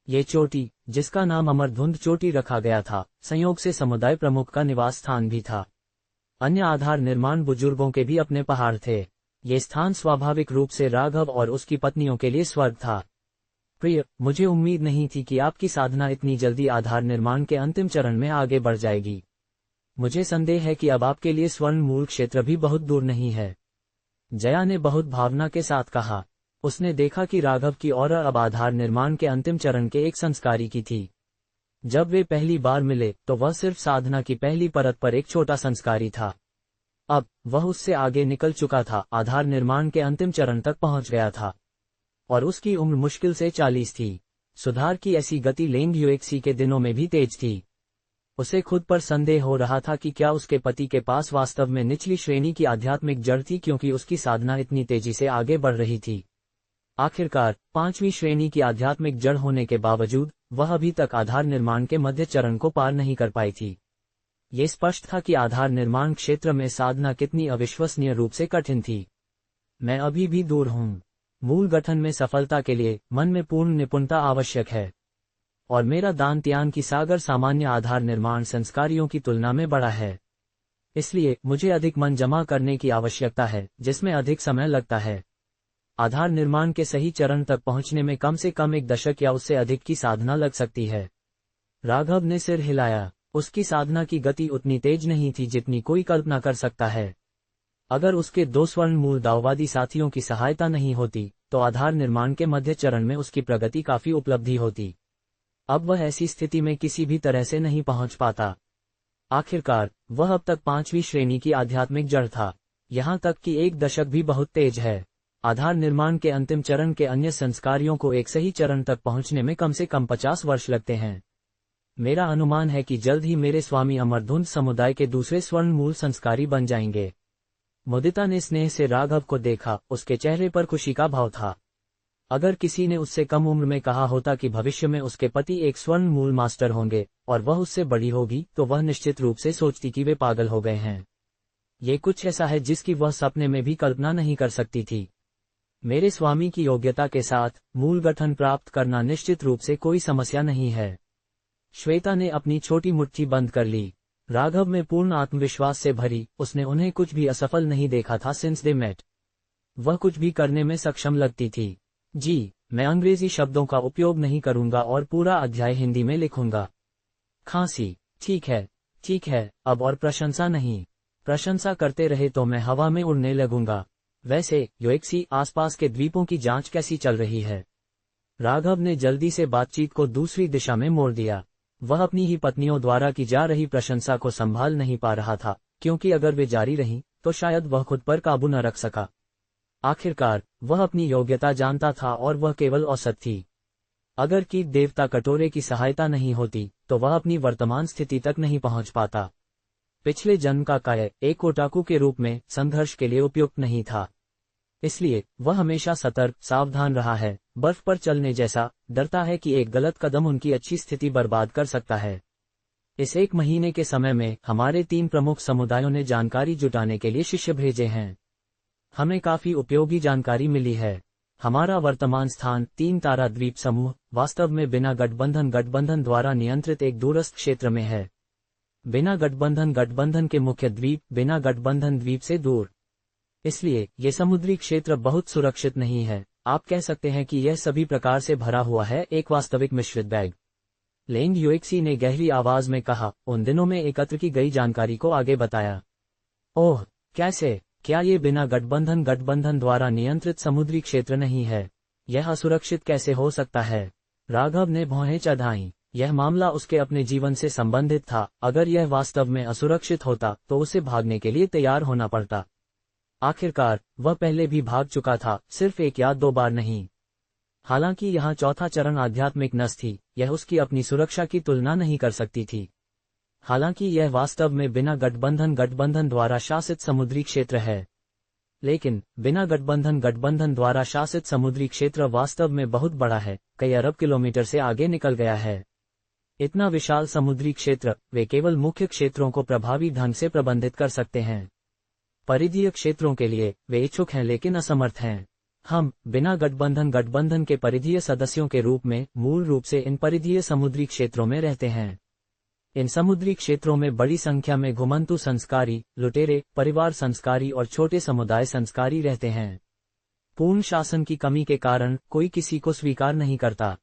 ये चोटी, जिसका नाम अमरधुंध चोटी रखा गया था, संयोग से समुदाय प्रमुख का निवास स्थान भी था। अन्य आधार निर्माण बुजुर्गों के भी अपने पहाड़ थे। ये स्थान स्वाभाविक रूप से राघव और उसकी पत्नियों के लिए स्वर्ग था। प्रिय, मुझे उम्मीद नहीं थी कि आपकी साधना इतनी जल्दी आधार निर्माण के अंतिम चरण में आगे बढ़ जाएगी। मुझे संदेह है कि अब आपके लिए स्वर्ण मूल क्षेत्र भी बहुत दूर नहीं है। जया ने बहुत भावना के साथ कहा। उसने देखा कि राघव की और अब आधार निर्माण के अंतिम चरण के एक संस्कारी की थी। जब वे पहली बार मिले तो वह सिर्फ साधना की पहली परत पर एक छोटा संस्कारी था। अब वह उससे आगे निकल चुका था, आधार निर्माण के अंतिम चरण तक पहुंच गया था और उसकी उम्र मुश्किल से 40 थी। सुधार की ऐसी गति लेंग युएक्सी के दिनों में भी तेज थी। उसे खुद पर संदेह हो रहा था कि क्या उसके पति के पास वास्तव में निचली श्रेणी की आध्यात्मिक जड़ थी, क्योंकि उसकी साधना इतनी तेजी से आगे बढ़ रही थी। आखिरकार 5वीं श्रेणी की आध्यात्मिक जड़ होने के बावजूद वह अभी तक आधार निर्माण के मध्य चरण को पार नहीं कर पाई थी। ये स्पष्ट था कि आधार निर्माण क्षेत्र में साधना कितनी अविश्वसनीय रूप से कठिन थी। मैं अभी भी दूर हूँ। मूल गठन में सफलता के लिए मन में पूर्ण निपुणता आवश्यक है, और मेरा दानत्यान की सागर सामान्य आधार निर्माण संस्कारियों की तुलना में बड़ा है। इसलिए मुझे अधिक मन जमा करने की आवश्यकता है, जिसमें अधिक समय लगता है। आधार निर्माण के सही चरण तक पहुंचने में कम से कम 1 दशक या उससे अधिक की साधना लग सकती है। राघव ने सिर हिलाया। उसकी साधना की गति उतनी तेज नहीं थी जितनी कोई कल्पना कर सकता है। अगर उसके 2 स्वर्ण मूल दाववादी साथियों की सहायता नहीं होती तो आधार निर्माण के मध्य चरण में उसकी प्रगति काफी उपलब्धि होती। अब वह ऐसी स्थिति में किसी भी तरह से नहीं पहुंच पाता। आखिरकार वह अब तक 5वीं श्रेणी की आध्यात्मिक जड़ था। यहाँ तक कि 1 दशक भी बहुत तेज है। आधार निर्माण के अंतिम चरण के अन्य संस्कारियों को एक सही चरण तक पहुंचने में कम से कम 50 वर्ष लगते हैं। मेरा अनुमान है कि जल्द ही मेरे स्वामी अमरधुंध समुदाय के दूसरे स्वर्ण मूल संस्कारी बन जाएंगे। मुदिता ने स्नेह से राघव को देखा, उसके चेहरे पर खुशी का भाव था। अगर किसी ने उससे कम उम्र में कहा होता कि भविष्य में उसके पति एक स्वर्ण मूल मास्टर होंगे और वह उससे बड़ी होगी, तो वह निश्चित रूप से सोचती कि वे पागल हो गए हैं। ये कुछ ऐसा है जिसकी वह सपने में भी कल्पना नहीं कर सकती थी। मेरे स्वामी की योग्यता के साथ मूल गठन प्राप्त करना निश्चित रूप से कोई समस्या नहीं है। श्वेता ने अपनी छोटी मुट्ठी बंद कर ली। राघव में पूर्ण आत्मविश्वास से भरी, उसने उन्हें कुछ भी असफल नहीं देखा था सिंस दे मेट। वह कुछ भी करने में सक्षम लगती थी। जी, मैं अंग्रेजी शब्दों का उपयोग नहीं करूंगा और पूरा अध्याय हिंदी में लिखूंगा। खांसी। ठीक है, अब और प्रशंसा नहीं। प्रशंसा करते रहे तो मैं हवा में उड़ने लगूंगा। वैसे युएक्सी, आसपास के द्वीपों की जांच कैसी चल रही है? राघव ने जल्दी से बातचीत को दूसरी दिशा में मोड़ दिया। वह अपनी ही पत्नियों द्वारा की जा रही प्रशंसा को संभाल नहीं पा रहा था, क्योंकि अगर वे जारी रहीं तो शायद वह खुद पर काबू न रख सका। आखिरकार वह अपनी योग्यता जानता था और वह केवल औसत थी। अगर कीट देवता कटोरे की सहायता नहीं होती तो वह अपनी वर्तमान स्थिति तक नहीं पहुंच पाता। पिछले जन्म का काय एक ओटाकू के रूप में संघर्ष के लिए उपयुक्त नहीं था, इसलिए वह हमेशा सतर्क सावधान रहा है, बर्फ पर चलने जैसा, डरता है कि एक गलत कदम उनकी अच्छी स्थिति बर्बाद कर सकता है। इस 1 महीने के समय में हमारे 3 प्रमुख समुदायों ने जानकारी जुटाने के लिए शिष्य भेजे हैं। हमें काफी उपयोगी जानकारी मिली है। हमारा वर्तमान स्थान 3 तारा द्वीप समूह वास्तव में बिना गठबंधन द्वारा नियंत्रित एक दूरस्थ क्षेत्र में है। बिना गठबंधन के मुख्य द्वीप बिना गठबंधन द्वीप से दूर। इसलिए ये समुद्री क्षेत्र बहुत सुरक्षित नहीं है। आप कह सकते हैं कि यह सभी प्रकार से भरा हुआ है, एक वास्तविक मिश्रित बैग। लेंग युएक्सी ने गहरी आवाज में कहा, उन दिनों में एकत्र की गई जानकारी को आगे बताया। ओह, कैसे? क्या ये बिना गठबंधन द्वारा नियंत्रित समुद्री क्षेत्र नहीं है? यह असुरक्षित कैसे हो सकता है? राघव ने भौहें चढ़ाईं। यह मामला उसके अपने जीवन से संबंधित था। अगर यह वास्तव में असुरक्षित होता तो उसे भागने के लिए तैयार होना पड़ता। आखिरकार वह पहले भी भाग चुका था, सिर्फ 1 या 2 बार नहीं। हालांकि यहाँ चौथा चरण आध्यात्मिक नस थी, यह उसकी अपनी सुरक्षा की तुलना नहीं कर सकती थी। हालांकि यह वास्तव में बिना गठबंधन द्वारा शासित समुद्री क्षेत्र है, लेकिन बिना गठबंधन द्वारा शासित समुद्री क्षेत्र वास्तव में बहुत बड़ा है, कई अरब किलोमीटर से आगे निकल गया है। इतना विशाल समुद्री क्षेत्र वे केवल मुख्य क्षेत्रों को प्रभावी ढंग से प्रबंधित कर सकते हैं। परिधीय क्षेत्रों के लिए वे इच्छुक हैं लेकिन असमर्थ हैं। हम बिना गठबंधन के परिधीय सदस्यों के रूप में मूल रूप से इन परिधीय समुद्री क्षेत्रों में रहते हैं। इन समुद्री क्षेत्रों में बड़ी संख्या में घुमंतु संस्कारी, लुटेरे, परिवार संस्कारी और छोटे समुदाय संस्कारी रहते हैं। पूर्ण शासन की कमी के कारण कोई किसी को स्वीकार नहीं करता।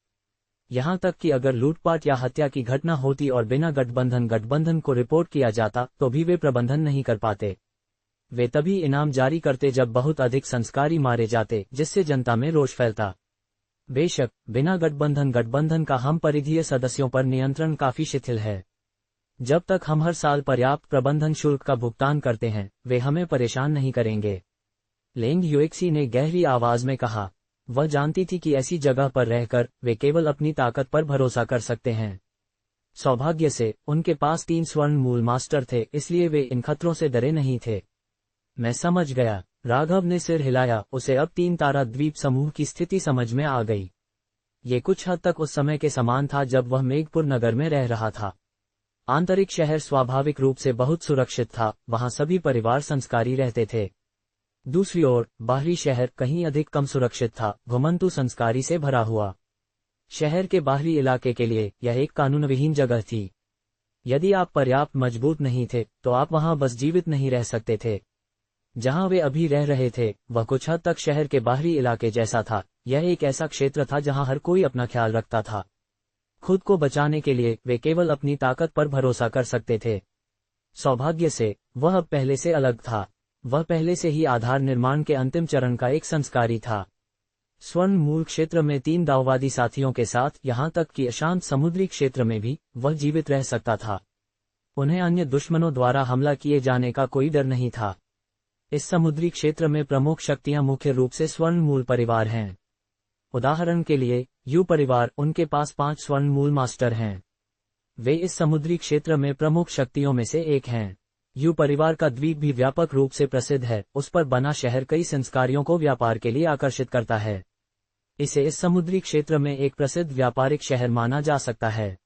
यहाँ तक कि अगर लूटपाट या हत्या की घटना होती और बिना गठबंधन को रिपोर्ट किया जाता तो भी वे प्रबंधन नहीं कर पाते। वे तभी इनाम जारी करते जब बहुत अधिक संस्कारी मारे जाते, जिससे जनता में रोष फैलता। बेशक बिना गठबंधन का हम परिधीय सदस्यों पर नियंत्रण काफी शिथिल है। जब तक हम हर साल पर्याप्त प्रबंधन शुल्क का भुगतान करते हैं, वे हमें परेशान नहीं करेंगे। लेंग युएक्सी ने गहरी आवाज में कहा। वह जानती थी कि ऐसी जगह पर रहकर वे केवल अपनी ताकत पर भरोसा कर सकते हैं। सौभाग्य से उनके पास 3 स्वर्ण मूल मास्टर थे, इसलिए वे इन खतरों से डरे नहीं थे। मैं समझ गया। राघव ने सिर हिलाया, उसे अब 3 तारा द्वीप समूह की स्थिति समझ में आ गई। ये कुछ हद तक उस समय के समान था जब वह मेघपुर नगर में रह रहा था। आंतरिक शहर स्वाभाविक रूप से बहुत सुरक्षित था, वहां सभी परिवार संस्कारी रहते थे। दूसरी ओर बाहरी शहर कहीं अधिक कम सुरक्षित था, घुमंतु संस्कारी से भरा हुआ। शहर के बाहरी इलाके के लिए यह एक कानूनविहीन जगह थी। यदि आप पर्याप्त मजबूत नहीं थे तो आप वहां बस जीवित नहीं रह सकते थे। जहां वे अभी रह रहे थे वह कुछ हद तक शहर के बाहरी इलाके जैसा था। यह एक ऐसा क्षेत्र था जहां हर कोई अपना ख्याल रखता था। खुद को बचाने के लिए वे केवल अपनी ताकत पर भरोसा कर सकते थे। सौभाग्य से वह अब पहले से अलग था। वह पहले से ही आधार निर्माण के अंतिम चरण का एक संस्कारी था। स्वर्ण मूल क्षेत्र में 3 दाववादी साथियों के साथ, यहां तक कि अशांत समुद्री क्षेत्र में भी वह जीवित रह सकता था। उन्हें अन्य दुश्मनों द्वारा हमला किए जाने का कोई डर नहीं था। इस समुद्री क्षेत्र में प्रमुख शक्तियां मुख्य रूप से स्वर्ण मूल परिवार हैं। उदाहरण के लिए यू परिवार, उनके पास 5 स्वर्ण मूल मास्टर हैं। वे इस समुद्री क्षेत्र में प्रमुख शक्तियों में से एक हैं। यू परिवार का द्वीप भी व्यापक रूप से प्रसिद्ध है। उस पर बना शहर कई संस्कारियों को व्यापार के लिए आकर्षित करता है। इसे इस समुद्री क्षेत्र में एक प्रसिद्ध व्यापारिक शहर माना जा सकता है।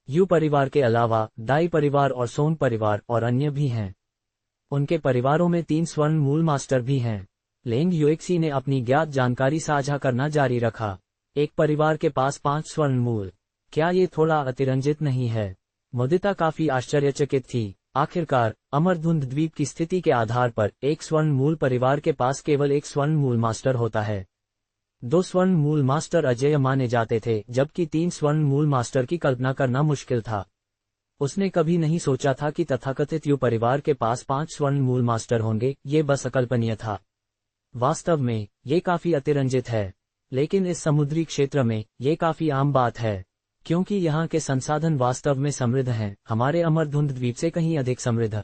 यू परिवार के अलावा दाई परिवार और सोन परिवार और अन्य भी हैं। उनके परिवारों में 3 स्वर्ण मूल मास्टर भी हैं। लेंग युएक्सी ने अपनी ज्ञात जानकारी साझा करना जारी रखा। एक परिवार के पास 5 स्वर्ण मूल, क्या ये थोड़ा अतिरंजित नहीं है? मुदिता काफी आश्चर्यचकित थी। आखिरकार अमरधुंध द्वीप की स्थिति के आधार पर एक स्वर्ण मूल परिवार के पास केवल एक स्वर्ण मूल मास्टर होता है। 2 स्वर्ण मूल मास्टर अजेय माने जाते थे, जबकि 3 स्वर्ण मूल मास्टर की कल्पना करना मुश्किल था। उसने कभी नहीं सोचा था कि तथाकथित यू परिवार के पास 5 स्वर्ण मूल मास्टर होंगे। ये बस अकल्पनीय था। वास्तव में ये काफी अतिरंजित है, लेकिन इस समुद्री क्षेत्र में ये काफी आम बात है। क्योंकि यहाँ के संसाधन वास्तव में समृद्ध हैं, हमारे अमरधुंध द्वीप से कहीं अधिक समृद्ध।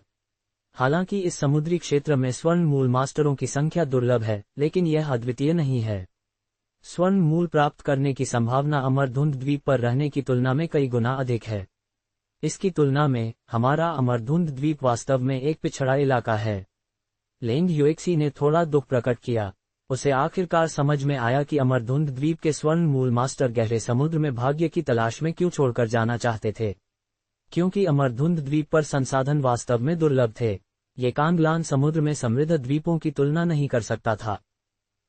हालांकि इस समुद्री क्षेत्र में स्वर्ण मूल मास्टरों की संख्या दुर्लभ है, लेकिन यह अद्वितीय नहीं है। स्वर्ण मूल प्राप्त करने की संभावना अमरधुंध द्वीप पर रहने की तुलना में कई गुना अधिक है। इसकी तुलना में हमारा अमरधुंध द्वीप वास्तव में एक पिछड़ा इलाका है। लेंग युएक्सी ने थोड़ा दुख प्रकट किया। उसे आखिरकार समझ में आया कि अमरधुंध द्वीप के स्वर्ण मूल मास्टर गहरे समुद्र में भाग्य की तलाश में क्यों छोड़कर जाना चाहते थे। क्योंकि अमरधुंध द्वीप पर संसाधन वास्तव में दुर्लभ थे। ये कांगलान समुद्र में समृद्ध द्वीपों की तुलना नहीं कर सकता था।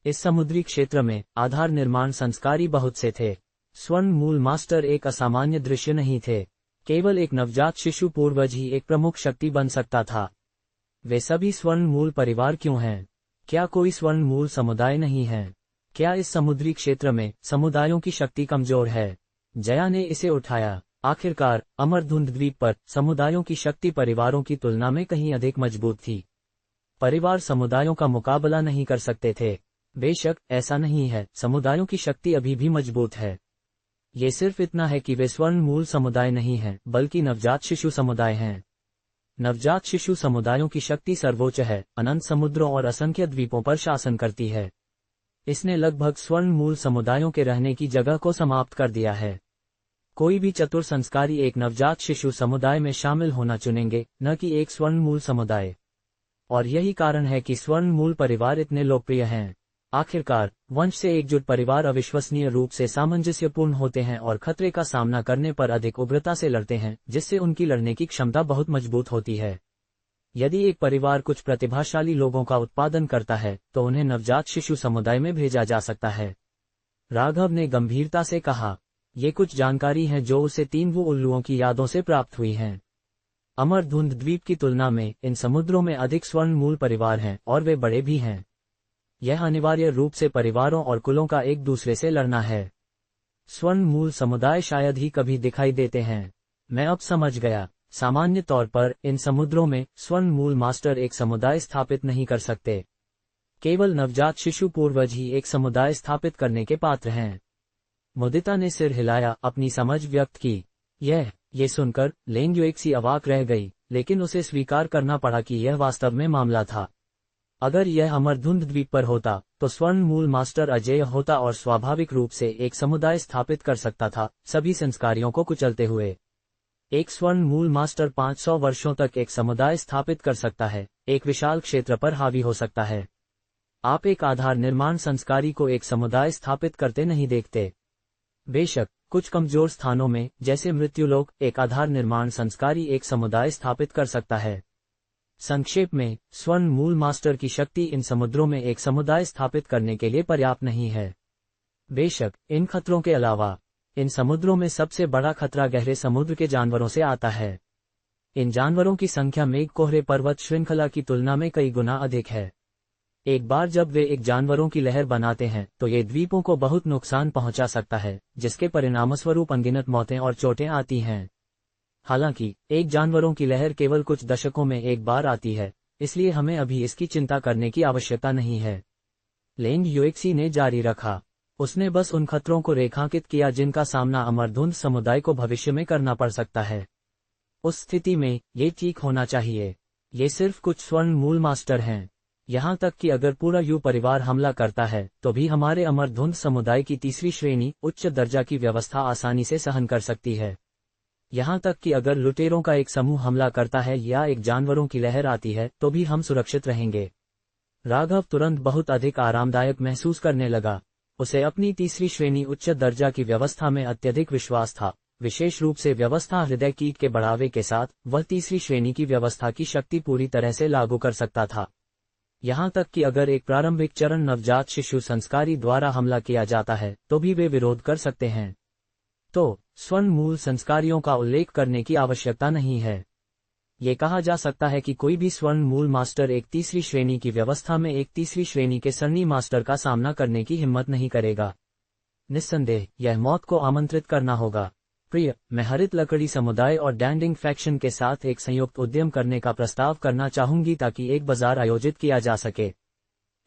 इस समुद्री क्षेत्र में आधार निर्माण संस्कारी बहुत से थे। स्वर्ण मूल मास्टर एक असामान्य दृश्य नहीं थे। केवल एक नवजात शिशु पूर्वज ही एक प्रमुख शक्ति बन सकता था। वे सभी स्वर्ण मूल परिवार क्यों हैं? क्या कोई स्वर्ण मूल समुदाय नहीं है? क्या इस समुद्री क्षेत्र में समुदायों की शक्ति कमजोर है? जया ने इसे उठाया। आखिरकार अमरधुंध द्वीप पर समुदायों की शक्ति परिवारों की तुलना में कहीं अधिक मजबूत थी। परिवार समुदायों का मुकाबला नहीं कर सकते थे। बेशक ऐसा नहीं है, समुदायों की शक्ति अभी भी मजबूत है। ये सिर्फ इतना है कि वे स्वर्ण मूल समुदाय नहीं हैं, बल्कि नवजात शिशु समुदाय हैं। नवजात शिशु समुदायों की शक्ति सर्वोच्च है, अनंत समुद्रों और असंख्य द्वीपों पर शासन करती है। इसने लगभग स्वर्ण मूल समुदायों के रहने की जगह को समाप्त कर दिया है। कोई भी चतुर संस्कारी एक नवजात शिशु समुदाय में शामिल होना चुनेंगे, न कि एक स्वर्ण मूल समुदाय। और यही कारण है कि स्वर्ण मूल परिवार इतने लोकप्रिय हैं। आखिरकार वंश से एकजुट परिवार अविश्वसनीय रूप से सामंजस्यपूर्ण होते हैं और खतरे का सामना करने पर अधिक उग्रता से लड़ते हैं, जिससे उनकी लड़ने की क्षमता बहुत मजबूत होती है। यदि एक परिवार कुछ प्रतिभाशाली लोगों का उत्पादन करता है, तो उन्हें नवजात शिशु समुदाय में भेजा जा सकता है। राघव ने गंभीरता से कहा, ये कुछ जानकारी है जो उसे 3 वो उल्लुओं की यादों से प्राप्त हुई हैं। अमरधुंध द्वीप की तुलना में इन समुद्रों में अधिक स्वर्ण मूल परिवार हैं, और वे बड़े भी हैं। यह अनिवार्य रूप से परिवारों और कुलों का एक दूसरे से लड़ना है। स्वर्ण मूल समुदाय शायद ही कभी दिखाई देते हैं। मैं अब समझ गया। सामान्य तौर पर इन समुद्रों में स्वर्ण मूल मास्टर एक समुदाय स्थापित नहीं कर सकते। केवल नवजात शिशु पूर्वज ही एक समुदाय स्थापित करने के पात्र हैं। मुदिता ने सिर हिलाया, अपनी समझ व्यक्त की। ये सुनकर लेंग युएक्सी अवाक रह गई, लेकिन उसे स्वीकार करना पड़ा कि यह वास्तव में मामला था। अगर यह अमरधुंध द्वीप पर होता, तो स्वर्ण मूल मास्टर अजेय होता और स्वाभाविक रूप से एक समुदाय स्थापित कर सकता था, सभी संस्कारियों को कुचलते हुए। एक स्वर्ण मूल मास्टर 500 वर्षों तक एक समुदाय स्थापित कर सकता है, एक विशाल क्षेत्र पर हावी हो सकता है। आप एक आधार निर्माण संस्कारी को एक समुदाय स्थापित करते नहीं देखते। बेशक कुछ कमजोर स्थानों में, जैसे मृत्युलोक, एक आधार निर्माण संस्कारी एक समुदाय स्थापित कर सकता है। संक्षेप में, स्वर्ण मूल मास्टर की शक्ति इन समुद्रों में एक समुदाय स्थापित करने के लिए पर्याप्त नहीं है। बेशक इन खतरों के अलावा, इन समुद्रों में सबसे बड़ा खतरा गहरे समुद्र के जानवरों से आता है। इन जानवरों की संख्या मेघ कोहरे पर्वत श्रृंखला की तुलना में कई गुना अधिक है। एक बार जब वे एक जानवरों की लहर बनाते हैं, तो ये द्वीपों को बहुत नुकसान पहुंचा सकता है, जिसके परिणामस्वरूप अनगिनत मौतें और चोटें आती हैं। हालांकि एक जानवरों की लहर केवल कुछ दशकों में एक बार आती है, इसलिए हमें अभी इसकी चिंता करने की आवश्यकता नहीं है। लेंग युएक्सी ने जारी रखा। उसने बस उन खतरों को रेखांकित किया जिनका सामना अमरधुंध समुदाय को भविष्य में करना पड़ सकता है। उस स्थिति में ये ठीक होना चाहिए। ये सिर्फ कुछ स्वर्ण मूल मास्टर हैं। यहाँ तक कि अगर पूरा यू परिवार हमला करता है, तो भी हमारे अमरधुंध समुदाय की तीसरी श्रेणी उच्च दर्जा की व्यवस्था आसानी से सहन कर सकती है। यहाँ तक कि अगर लुटेरों का एक समूह हमला करता है या एक जानवरों की लहर आती है, तो भी हम सुरक्षित रहेंगे। राघव तुरंत बहुत अधिक आरामदायक महसूस करने लगा। उसे अपनी तीसरी श्रेणी उच्च दर्जा की व्यवस्था में अत्यधिक विश्वास था, विशेष रूप से व्यवस्था हृदय कीट के बढ़ावे के साथ। वह तीसरी श्रेणी की व्यवस्था की शक्ति पूरी तरह से लागू कर सकता था। यहाँ तक कि अगर एक प्रारंभिक चरण नवजात शिशु संस्कारी द्वारा हमला किया जाता है, तो भी वे विरोध कर सकते हैं। तो स्वर्ण मूल संस्कारियों का उल्लेख करने की आवश्यकता नहीं है। ये कहा जा सकता है कि कोई भी स्वर्ण मूल मास्टर एक तीसरी श्रेणी की व्यवस्था में एक तीसरी श्रेणी के सरणी मास्टर का सामना करने की हिम्मत नहीं करेगा। निस्संदेह यह मौत को आमंत्रित करना होगा। प्रिय, मैं हरित लकड़ी समुदाय और डैंडिंग फैक्शन के साथ एक संयुक्त उद्यम करने का प्रस्ताव करना चाहूंगी ताकि एक बाजार आयोजित किया जा सके।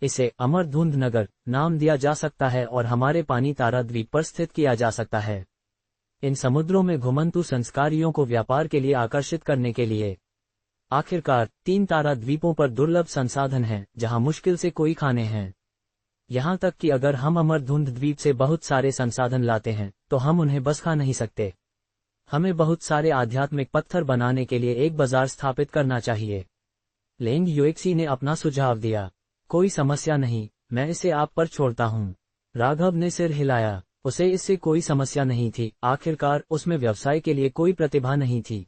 इसे अमरधुंध नगर नाम दिया जा सकता है और हमारे पानी तारा द्वीप पर स्थित किया जा सकता है। इन समुद्रों में घुमंतु संस्कारियों को व्यापार के लिए आकर्षित करने के लिए। आखिरकार 3 तारा द्वीपों पर दुर्लभ संसाधन हैं, जहां मुश्किल से कोई खाने हैं। यहां तक कि अगर हम अमरधुंध द्वीप से बहुत सारे संसाधन लाते हैं, तो हम उन्हें बस खा नहीं सकते। हमें बहुत सारे आध्यात्मिक पत्थर बनाने के लिए एक बाजार स्थापित करना चाहिए। लेंग युएक्सी ने अपना सुझाव दिया। कोई समस्या नहीं, मैं इसे आप पर छोड़ता हूँ। राघव ने सिर हिलाया। उसे इससे कोई समस्या नहीं थी। आखिरकार उसमें व्यवसाय के लिए कोई प्रतिभा नहीं थी।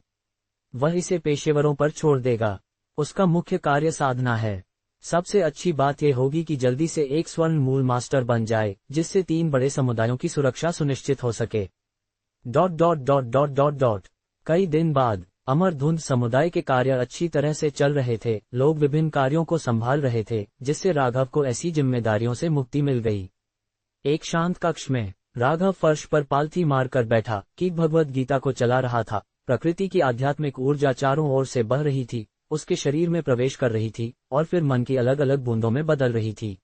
वह इसे पेशेवरों पर छोड़ देगा। उसका मुख्य कार्य साधना है। सबसे अच्छी बात यह होगी कि जल्दी से एक स्वर्ण मूल मास्टर बन जाए, जिससे 3 बड़े समुदायों की सुरक्षा सुनिश्चित हो सके। ... कई दिन बाद अमरधुंध समुदाय के कार्य अच्छी तरह से चल रहे थे। लोग विभिन्न कार्यों को संभाल रहे थे, जिससे राघव को ऐसी जिम्मेदारियों से मुक्ति मिल गई। एक शांत कक्ष में राघव फर्श पर पालथी मारकर बैठा कि भगवद गीता को चला रहा था। प्रकृति की आध्यात्मिक ऊर्जा चारों ओर से बह रही थी, उसके शरीर में प्रवेश कर रही थी और फिर मन की अलग अलग बूंदों में बदल रही थी।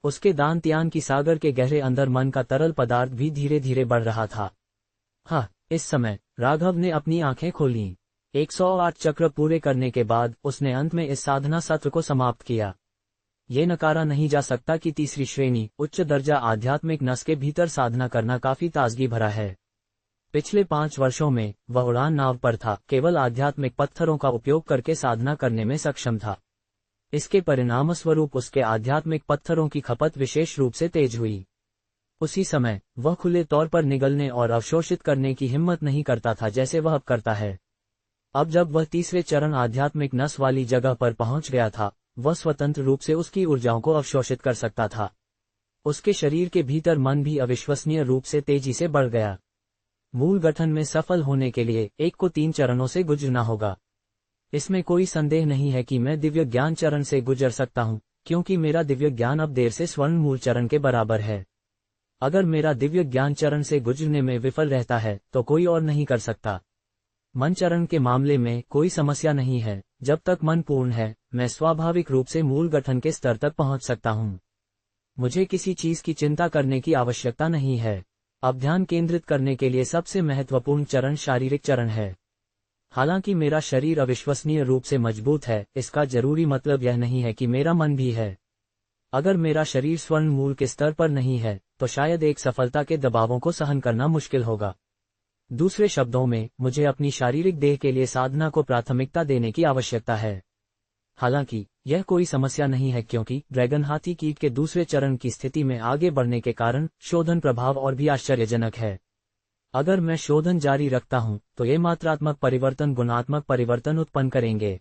उसके दान त्यान की सागर के गहरे अंदर मन का तरल पदार्थ भी धीरे धीरे बढ़ रहा था। हाँ, इस समय राघव ने अपनी आंखें खोलीं। 108 चक्र पूरे करने के बाद उसने अंत में इस साधना सत्र को समाप्त किया। ये नकारा नहीं जा सकता कि तीसरी श्रेणी उच्च दर्जा आध्यात्मिक नस के भीतर साधना करना काफी ताजगी भरा है। पिछले 5 वर्षों में वह उड़ान नाव पर था, केवल आध्यात्मिक पत्थरों का उपयोग करके साधना करने में सक्षम था। इसके परिणामस्वरूप उसके आध्यात्मिक पत्थरों की खपत विशेष रूप से तेज हुई। उसी समय वह खुले तौर पर निगलने और अवशोषित करने की हिम्मत नहीं करता था जैसे वह अब करता है। अब जब वह तीसरे चरण आध्यात्मिक नस वाली जगह पर पहुंच गया था, वह स्वतंत्र रूप से उसकी ऊर्जाओं को अवशोषित कर सकता था। उसके शरीर के भीतर मन भी अविश्वसनीय रूप से तेजी से बढ़ गया। मूल गठन में सफल होने के लिए एक को 3 चरणों से गुजरना होगा। इसमें कोई संदेह नहीं है कि मैं दिव्य ज्ञान चरण से गुजर सकता हूं, क्योंकि मेरा दिव्य ज्ञान अब देर से स्वर्ण मूल चरण के बराबर है। अगर मेरा दिव्य ज्ञान चरण से गुजरने में विफल रहता है तो कोई और नहीं कर सकता। मन चरण के मामले में कोई समस्या नहीं है। जब तक मन पूर्ण है, मैं स्वाभाविक रूप से मूल गठन के स्तर तक पहुंच सकता हूं। मुझे किसी चीज की चिंता करने की आवश्यकता नहीं है। अब ध्यान केंद्रित करने के लिए सबसे महत्वपूर्ण चरण शारीरिक चरण है। हालांकि मेरा शरीर अविश्वसनीय रूप से मजबूत है, इसका जरूरी मतलब यह नहीं है कि मेरा मन भी है। अगर मेरा शरीर स्वर्ण मूल के स्तर पर नहीं है, तो शायद एक सफलता के दबावों को सहन करना मुश्किल होगा। दूसरे शब्दों में, मुझे अपनी शारीरिक देह के लिए साधना को प्राथमिकता देने की आवश्यकता है। हालांकि यह कोई समस्या नहीं है, क्योंकि ड्रैगन हाथी कीट के दूसरे चरण की स्थिति में आगे बढ़ने के कारण शोधन प्रभाव और भी आश्चर्यजनक है। अगर मैं शोधन जारी रखता हूं, तो ये मात्रात्मक परिवर्तन गुणात्मक परिवर्तन उत्पन्न करेंगे।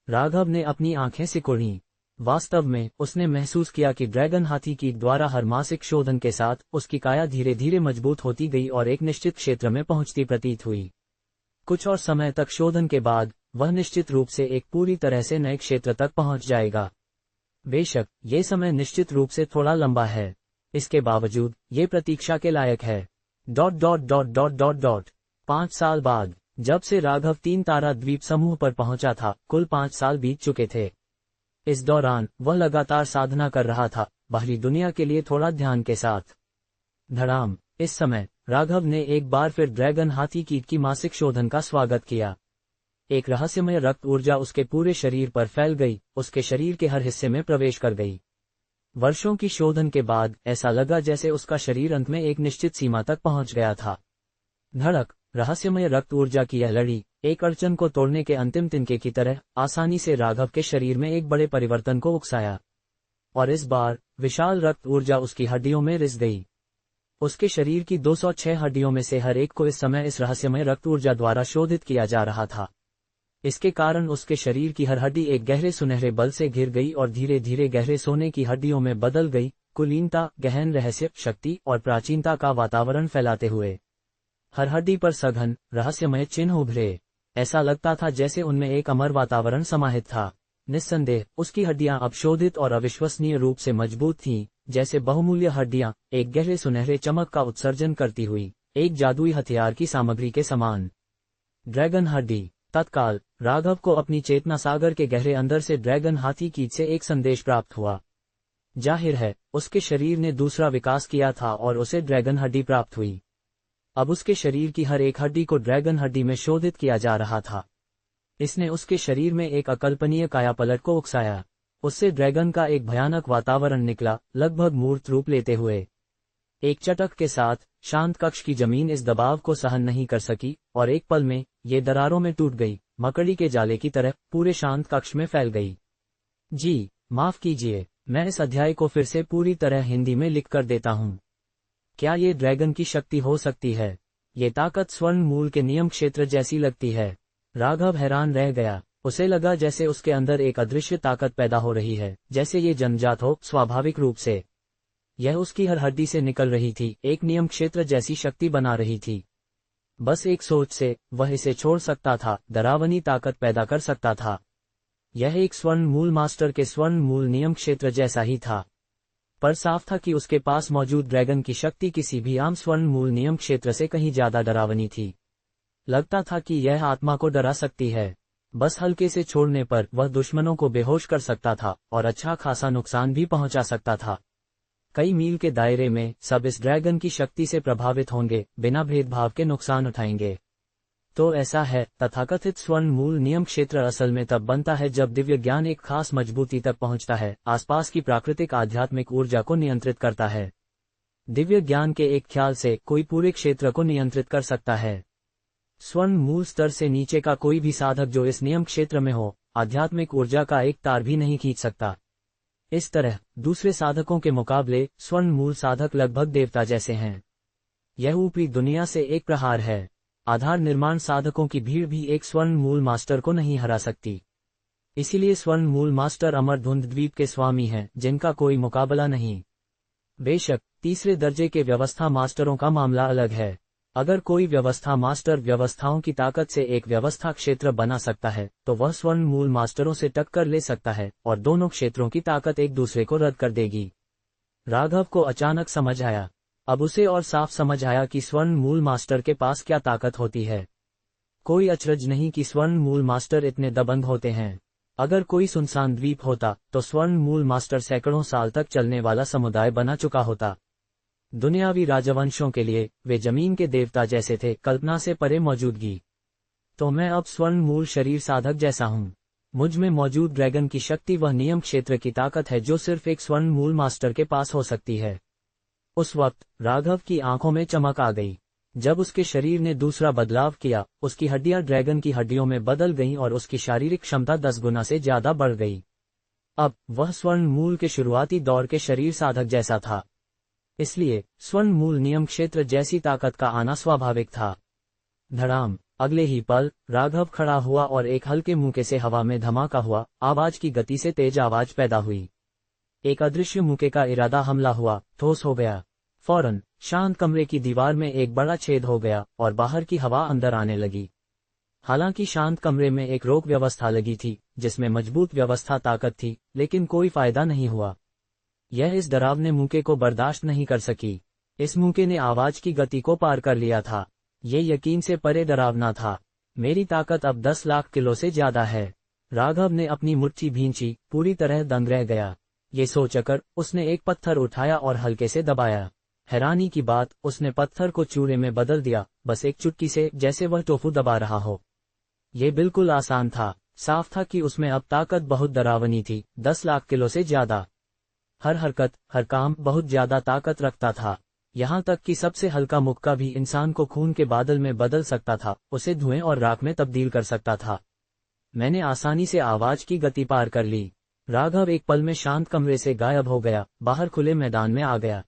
राघव ने अपनी आंखें सिकुड़ी। वास्तव में उसने महसूस किया कि ड्रैगन हाथी कीट द्वारा हर मासिक शोधन के साथ उसकी काया धीरे धीरे मजबूत होती गई और एक निश्चित क्षेत्र में पहुंचती प्रतीत हुई। कुछ और समय तक शोधन के बाद वह निश्चित रूप से एक पूरी तरह से नए क्षेत्र तक पहुंच जाएगा। बेशक ये समय निश्चित रूप से थोड़ा लंबा है, इसके बावजूद ये प्रतीक्षा के लायक है। ... 5 साल बाद जब से राघव 3 तारा द्वीप समूह पर पहुंचा था, कुल 5 साल बीत चुके थे। इस दौरान वह लगातार साधना कर रहा था, बाहरी दुनिया के लिए थोड़ा ध्यान के साथ। धड़ाम। इस समय राघव ने एक बार फिर ड्रैगन हाथी कीट की मासिक शोधन का स्वागत किया। एक रहस्यमय रक्त ऊर्जा उसके पूरे शरीर पर फैल गई, उसके शरीर के हर हिस्से में प्रवेश कर गई। वर्षों की शोधन के बाद ऐसा लगा जैसे उसका शरीर अंत में एक निश्चित सीमा तक पहुंच गया था। धड़क। रहस्यमय रक्त ऊर्जा की यह लड़ी एक अड़चन को तोड़ने के अंतिम तिनके की तरह आसानी से राघव के शरीर में एक बड़े परिवर्तन को उकसाया। और इस बार विशाल रक्त ऊर्जा उसकी हड्डियों में रिस गई। उसके शरीर की 206 हड्डियों में से हर एक को इस समय इस रहस्यमय रक्त ऊर्जा द्वारा शोधित किया जा रहा था। इसके कारण उसके शरीर की हर हड्डी एक गहरे सुनहरे बल से घिर गई और धीरे धीरे गहरे सोने की हड्डियों में बदल गई, कुलीनता, गहन रहस्य, शक्ति और प्राचीनता का वातावरण फैलाते हुए। हर हड्डी पर सघन रहस्यमय चिन्ह उभरे। ऐसा लगता था जैसे उनमें एक अमर वातावरण समाहित था। निस्संदेह उसकी हड्डियां अब शोधित और अविश्वसनीय रूप से मजबूत थीं, जैसे बहुमूल्य हड्डियां एक गहरे सुनहरे चमक का उत्सर्जन करती हुई एक जादुई हथियार की सामग्री के समान। ड्रैगन हड्डी। तत्काल राघव को अपनी चेतना सागर के गहरे अंदर से ड्रैगन हाथी कीट से एक संदेश प्राप्त हुआ। जाहिर है उसके शरीर ने दूसरा विकास किया था और उसे ड्रैगन हड्डी प्राप्त हुई। अब उसके शरीर की हर एक हड्डी को ड्रैगन हड्डी में शोधित किया जा रहा था। इसने उसके शरीर में एक अकल्पनीय कायापलट को उकसाया। उससे ड्रैगन का एक भयानक वातावरण निकला, लगभग मूर्त रूप लेते हुए। एक चटक के साथ शांत कक्ष की जमीन इस दबाव को सहन नहीं कर सकी और एक पल में ये दरारों में टूट गई, मकड़ी के जाले की तरह पूरे शांत कक्ष में फैल गई। जी माफ कीजिए, मैं इस अध्याय को फिर से पूरी तरह हिंदी में लिख कर देता हूँ। क्या ये ड्रैगन की शक्ति हो सकती है? ये ताकत स्वर्ण मूल के नियम क्षेत्र जैसी लगती है। राघव हैरान रह गया। उसे लगा जैसे उसके अंदर एक अदृश्य ताकत पैदा हो रही है, जैसे ये जन्मजात हो, स्वाभाविक रूप से। यह उसकी हर हड्डी से निकल रही थी, एक नियम क्षेत्र जैसी शक्ति बना रही थी। बस एक सोच से वह इसे छोड़ सकता था, डरावनी ताकत पैदा कर सकता था। यह एक स्वर्ण मूल मास्टर के स्वर्ण मूल नियम क्षेत्र जैसा ही था, पर साफ था कि उसके पास मौजूद ड्रैगन की शक्ति किसी भी आम स्वर्ण मूल नियम क्षेत्र से कहीं ज्यादा डरावनी थी। लगता था कि यह आत्मा को डरा सकती है। बस हल्के से छोड़ने पर वह दुश्मनों को बेहोश कर सकता था और अच्छा खासा नुकसान भी पहुंचा सकता था। कई मील के दायरे में सब इस ड्रैगन की शक्ति से प्रभावित होंगे, बिना भेदभाव के नुकसान उठाएंगे। तो ऐसा है, तथाकथित स्वर्ण मूल नियम क्षेत्र असल में तब बनता है जब दिव्य ज्ञान एक खास मजबूती तक पहुंचता है, आसपास की प्राकृतिक आध्यात्मिक ऊर्जा को नियंत्रित करता है। दिव्य ज्ञान के एक ख्याल से कोई पूरे क्षेत्र को नियंत्रित कर सकता है। स्वर्ण मूल स्तर से नीचे का कोई भी साधक जो इस नियम क्षेत्र में हो, आध्यात्मिक ऊर्जा का एक तार भी नहीं खींच सकता। इस तरह दूसरे साधकों के मुकाबले स्वर्ण मूल साधक लगभग देवता जैसे हैं। यह ऊपरी दुनिया से एक प्रहार है। आधार निर्माण साधकों की भीड़ भी एक स्वर्ण मूल मास्टर को नहीं हरा सकती। इसीलिए स्वर्ण मूल मास्टर अमरधुंध द्वीप के स्वामी हैं, जिनका कोई मुकाबला नहीं। बेशक तीसरे दर्जे के व्यवस्था मास्टरों का मामला अलग है। अगर कोई व्यवस्था मास्टर व्यवस्थाओं की ताकत से एक व्यवस्था क्षेत्र बना सकता है, तो वह स्वर्ण मूल मास्टरों से टक्कर ले सकता है और दोनों क्षेत्रों की ताकत एक दूसरे को रद्द कर देगी। राघव को अचानक समझ आया। अब उसे और साफ समझ आया कि स्वर्ण मूल मास्टर के पास क्या ताकत होती है। कोई अचरज नहीं कि स्वर्ण मूल मास्टर इतने दबंग होते हैं। अगर कोई सुनसान द्वीप होता तो स्वर्ण मूल मास्टर सैकड़ों साल तक चलने वाला समुदाय बना चुका होता। दुनियावी राजवंशों के लिए वे जमीन के देवता जैसे थे, कल्पना से परे मौजूदगी। तो मैं अब स्वर्ण मूल शरीर साधक जैसा हूँ। मुझ में मौजूद ड्रैगन की शक्ति वह नियम क्षेत्र की ताकत है जो सिर्फ एक स्वर्ण मूल मास्टर के पास हो सकती है। उस वक्त राघव की आंखों में चमक आ गई। जब उसके शरीर ने दूसरा बदलाव किया, उसकी हड्डियां ड्रैगन की हड्डियों में बदल गईं और उसकी शारीरिक क्षमता 10 गुना से ज्यादा बढ़ गई। अब वह स्वर्ण मूल के शुरुआती दौर के शरीर साधक जैसा था। इसलिए स्वर्ण मूल नियम क्षेत्र जैसी ताकत का आना स्वाभाविक था। धड़ाम! अगले ही पल राघव खड़ा हुआ और एक हल्के मुक्के से हवा में धमाका हुआ, आवाज की गति से तेज आवाज पैदा हुई। एक अदृश्य मुक्के का इरादा हमला हुआ, ठोस हो गया। फौरन शांत कमरे की दीवार में एक बड़ा छेद हो गया और बाहर की हवा अंदर आने लगी। हालांकि शांत कमरे में एक रोक व्यवस्था लगी थी, जिसमें मजबूत व्यवस्था ताकत थी, लेकिन कोई फायदा नहीं हुआ। यह इस डरावने मुक्के को बर्दाश्त नहीं कर सकी। इस मुक्के ने आवाज की गति को पार कर लिया था। ये यकीन से परे डरावना था। मेरी ताकत अब 10 लाख किलो से ज्यादा है। राघव ने अपनी मुट्ठी भींची, पूरी तरह दंग रह गया। ये सोचकर उसने एक पत्थर उठाया और हल्के से दबाया। हैरानी की बात, उसने पत्थर को चूरे में बदल दिया, बस एक चुटकी से, जैसे वह टोफू दबा रहा हो। ये बिल्कुल आसान था। साफ था कि उसमें अब ताकत बहुत डरावनी थी, 10 लाख किलो से ज्यादा। हर हरकत, हर काम बहुत ज्यादा ताकत रखता था। यहाँ तक कि सबसे हल्का मुक्का भी इंसान को खून के बादल में बदल सकता था, उसे धुएं और राख में तब्दील कर सकता था। मैंने आसानी से आवाज की गति पार कर ली। राघव एक पल में शांत कमरे से गायब हो गया, बाहर खुले मैदान में आ गया।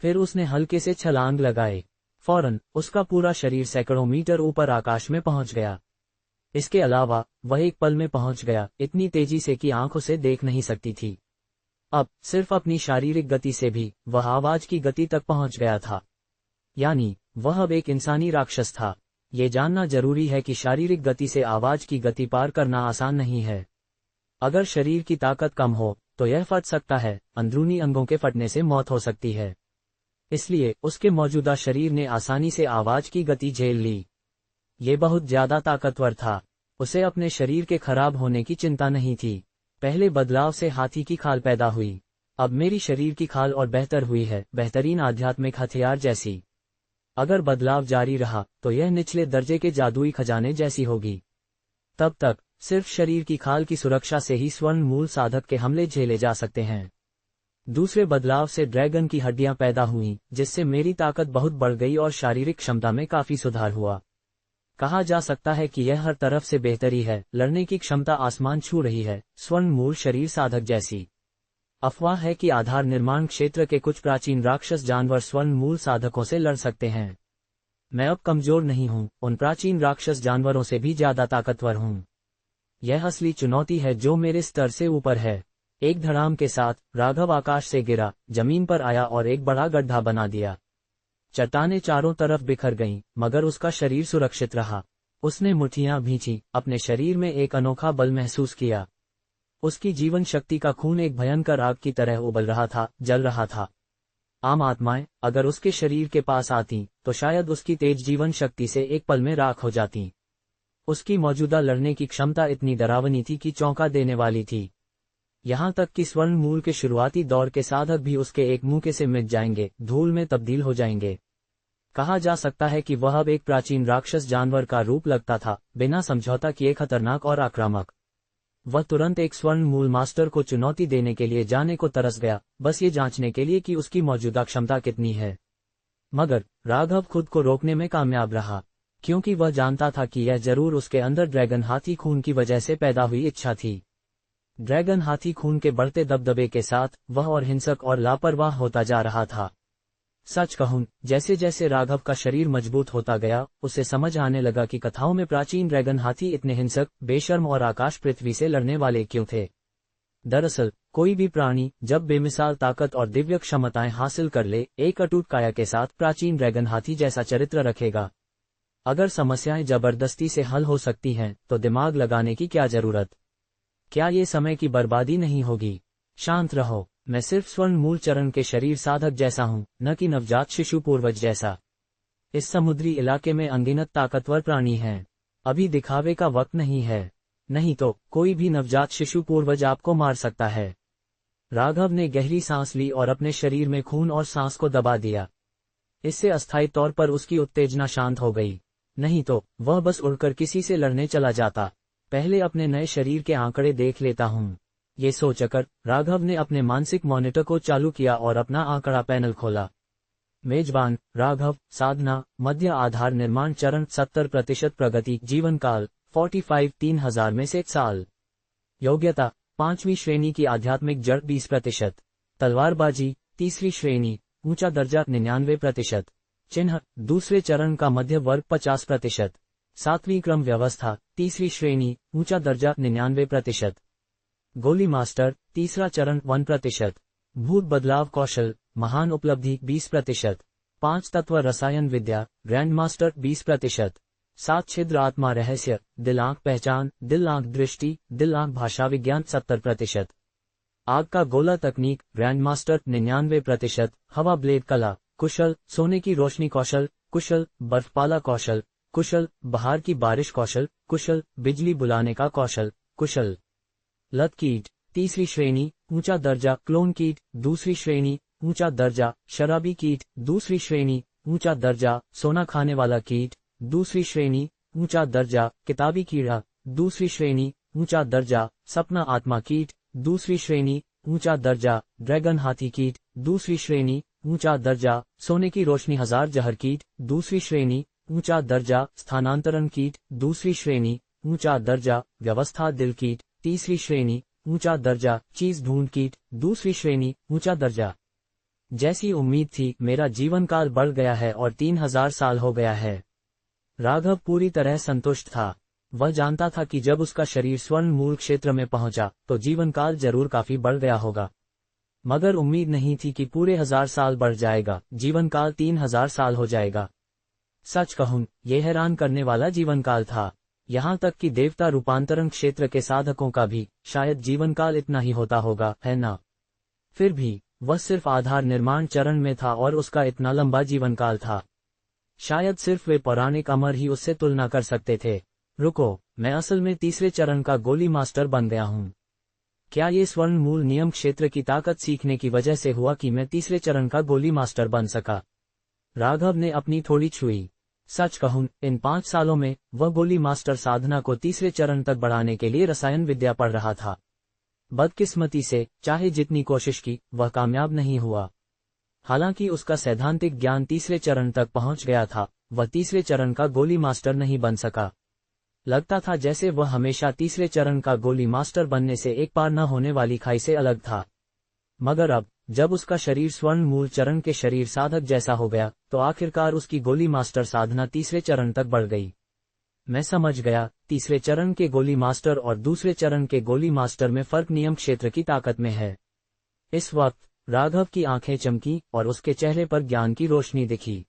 फिर उसने हल्के से छलांग लगाए। फौरन उसका पूरा शरीर सैकड़ों मीटर ऊपर आकाश में पहुंच गया। इसके अलावा वह एक पल में पहुंच गया, इतनी तेजी से कि आंख उसे देख नहीं सकती थी। अब सिर्फ अपनी शारीरिक गति से भी वह आवाज की गति तक पहुंच गया था। यानी वह अब एक इंसानी राक्षस था। ये जानना जरूरी है कि शारीरिक गति से आवाज की गति पार करना आसान नहीं है। अगर शरीर की ताकत कम हो तो यह फट सकता है, अंदरूनी अंगों के फटने से मौत हो सकती है। इसलिए उसके मौजूदा शरीर ने आसानी से आवाज की गति झेल ली। ये बहुत ज्यादा ताकतवर था। उसे अपने शरीर के खराब होने की चिंता नहीं थी। पहले बदलाव से हाथी की खाल पैदा हुई, अब मेरी शरीर की खाल और बेहतर हुई है, बेहतरीन आध्यात्मिक हथियार जैसी। अगर बदलाव जारी रहा तो यह निचले दर्जे के जादुई खजाने जैसी होगी। तब तक सिर्फ शरीर की खाल की सुरक्षा से ही स्वर्ण मूल साधक के हमले झेले जा सकते हैं। दूसरे बदलाव से ड्रैगन की हड्डियां पैदा हुईं, जिससे मेरी ताकत बहुत बढ़ गई और शारीरिक क्षमता में काफी सुधार हुआ। कहा जा सकता है कि यह हर तरफ से बेहतरी है, लड़ने की क्षमता आसमान छू रही है, स्वर्ण मूल शरीर साधक जैसी। अफवाह है कि आधार निर्माण क्षेत्र के कुछ प्राचीन राक्षस जानवर स्वर्ण मूल साधकों से लड़ सकते हैं। मैं अब कमजोर नहीं हूं, उन प्राचीन राक्षस जानवरों से भी ज्यादा ताकतवर हूं। यह असली चुनौती है जो मेरे स्तर से ऊपर है। एक धड़ाम के साथ राघव आकाश से गिरा, जमीन पर आया और एक बड़ा गड्ढा बना दिया। चट्टानें चारों तरफ बिखर गईं, मगर उसका शरीर सुरक्षित रहा। उसने मुट्ठियां भींची, अपने शरीर में एक अनोखा बल महसूस किया। उसकी जीवन शक्ति का खून एक भयंकर आग की तरह उबल रहा था, जल रहा था। आम आत्माएं अगर उसके शरीर के पास आती तो शायद उसकी तेज जीवन शक्ति से एक पल में राख हो जाती। उसकी मौजूदा लड़ने की क्षमता इतनी डरावनी थी कि चौंका देने वाली थी। यहाँ तक कि स्वर्ण मूल के शुरुआती दौर के साधक भी उसके एक मुक्के से मिट जाएंगे, धूल में तब्दील हो जाएंगे। कहा जा सकता है कि वह अब एक प्राचीन राक्षस जानवर का रूप लगता था, बिना समझौता किए खतरनाक और आक्रामक। वह तुरंत एक स्वर्ण मूल मास्टर को चुनौती देने के लिए जाने को तरस गया, बस ये जांचने के लिए कि उसकी मौजूदा क्षमता कितनी है। मगर राघव खुद को रोकने में कामयाब रहा, क्योंकि वह जानता था कि यह जरूर उसके अंदर ड्रैगन हाथी खून की वजह से पैदा हुई इच्छा थी। ड्रैगन हाथी खून के बढ़ते दबदबे के साथ वह और हिंसक और लापरवाह होता जा रहा था। सच कहूं, जैसे जैसे राघव का शरीर मजबूत होता गया, उसे समझ आने लगा कि कथाओं में प्राचीन ड्रैगन हाथी इतने हिंसक, बेशर्म और आकाश पृथ्वी से लड़ने वाले क्यों थे। दरअसल कोई भी प्राणी जब बेमिसाल ताकत और दिव्य क्षमताएं हासिल कर ले, एक अटूट काया के साथ प्राचीन ड्रैगन हाथी जैसा चरित्र रखेगा। अगर समस्याएं जबरदस्ती से हल हो सकती हैं, तो दिमाग लगाने की क्या जरूरत। क्या ये समय की बर्बादी नहीं होगी। शांत रहो, मैं सिर्फ स्वर्ण मूल चरण के शरीर साधक जैसा हूँ, न कि नवजात शिशु पूर्वज जैसा। इस समुद्री इलाके में अनगिनत ताकतवर प्राणी हैं। अभी दिखावे का वक्त नहीं है, नहीं तो कोई भी नवजात शिशु पूर्वज आपको मार सकता है। राघव ने गहरी सांस ली और अपने शरीर में खून और सांस को दबा दिया। इससे अस्थायी तौर पर उसकी उत्तेजना शांत हो गई, नहीं तो वह बस उड़कर किसी से लड़ने चला जाता। पहले अपने नए शरीर के आंकड़े देख लेता हूँ, ये सोचकर राघव ने अपने मानसिक मॉनिटर को चालू किया और अपना आंकड़ा पैनल खोला। मेजबान राघव, साधना मध्य, आधार निर्माण चरण 70% प्रगति, जीवन काल 45 3000 में से 1 साल, योग्यता 5वीं श्रेणी की आध्यात्मिक जड़ 20%, तलवारबाजी 3री श्रेणी, ऊंचा दर्जा 99%, चिन्ह दूसरे चरण का मध्य वर्ग 50%, 7वीं क्रम व्यवस्था 3री श्रेणी, ऊंचा दर्जा 99%, गोली मास्टर 3रा चरण 1%, भूत बदलाव कौशल महान उपलब्धि 20%, 5 तत्व रसायन विद्या ग्रैंड मास्टर 20%, 7 छिद्र आत्मा रहस्य, दिल आंख पहचान, दिल आंख दृष्टि, दिल आंख भाषा विज्ञान 70%, आग का गोला तकनीक ग्रैंड मास्टर 99%, हवा ब्लेड कला कुशल, सोने की रोशनी कौशल कुशल, बर्फपाला कौशल कुशल, बहार की बारिश कौशल कुशल, बिजली बुलाने का कौशल कुशल, लत कीट 3री श्रेणी, ऊंचा दर्जा क्लोन कीट 2री श्रेणी, ऊंचा दर्जा शराबी कीट 2री श्रेणी, ऊंचा दर्जा सोना खाने वाला कीट 2री श्रेणी, ऊंचा दर्जा किताबी कीड़ा 2री श्रेणी, ऊंचा दर्जा सपना आत्मा कीट 2री श्रेणी, ऊंचा दर्जा ड्रैगन हाथी कीट 2री श्रेणी, ऊंचा दर्जा सोने की रोशनी हजार जहर कीट 2री श्रेणी, ऊंचा दर्जा स्थानांतरण कीट 2री श्रेणी, ऊंचा दर्जा व्यवस्था दिल कीट 3री श्रेणी, ऊंचा दर्जा चीज ढूंढ कीट 2री श्रेणी, ऊंचा दर्जा। जैसी उम्मीद थी, मेरा जीवन काल बढ़ गया है और 3000 साल हो गया है। राघव पूरी तरह संतुष्ट था। वह जानता था कि जब उसका शरीर स्वर्ण मूल क्षेत्र में पहुंचा तो जीवन काल जरूर काफी बढ़ गया होगा, मगर उम्मीद नहीं थी कि पूरे 1000 साल बढ़ जाएगा। जीवन काल 3000 साल हो जाएगा। सच कहूं, यह हैरान करने वाला जीवन काल था। यहाँ तक कि देवता रूपांतरण क्षेत्र के साधकों का भी शायद जीवन काल इतना ही होता होगा, है ना? फिर भी वह सिर्फ आधार निर्माण चरण में था और उसका इतना लंबा जीवन काल था। शायद सिर्फ वे पौराणिक अमर ही उससे तुलना कर सकते थे। रुको, मैं असल में 3रे चरण का गोली मास्टर बन गया हूँ। क्या ये स्वर्ण मूल नियम क्षेत्र की ताकत सीखने की वजह से हुआ कि मैं 3रे चरण का गोली मास्टर बन सका? राघव ने अपनी थोड़ी छुई। सच कहूं, इन 5 सालों में वह गोली मास्टर साधना को तीसरे चरण तक बढ़ाने के लिए रसायन विद्या पढ़ रहा था। बदकिस्मती से चाहे जितनी कोशिश की, वह कामयाब नहीं हुआ। हालांकि उसका सैद्धांतिक ज्ञान तीसरे चरण तक पहुंच गया था, वह तीसरे चरण का गोली मास्टर नहीं बन सका। लगता था जैसे वह हमेशा तीसरे चरण का गोली मास्टर बनने से एक पार न होने वाली खाई से अलग था। मगर अब, जब उसका शरीर स्वर्ण मूल चरण के शरीर साधक जैसा हो गया, तो आखिरकार उसकी गोली मास्टर साधना तीसरे चरण तक बढ़ गई। मैं समझ गया, तीसरे चरण के गोली मास्टर और दूसरे चरण के गोली मास्टर में फर्क नियम क्षेत्र की ताकत में है। इस वक्त राघव की आंखें चमकी और उसके चेहरे पर ज्ञान की रोशनी दिखी।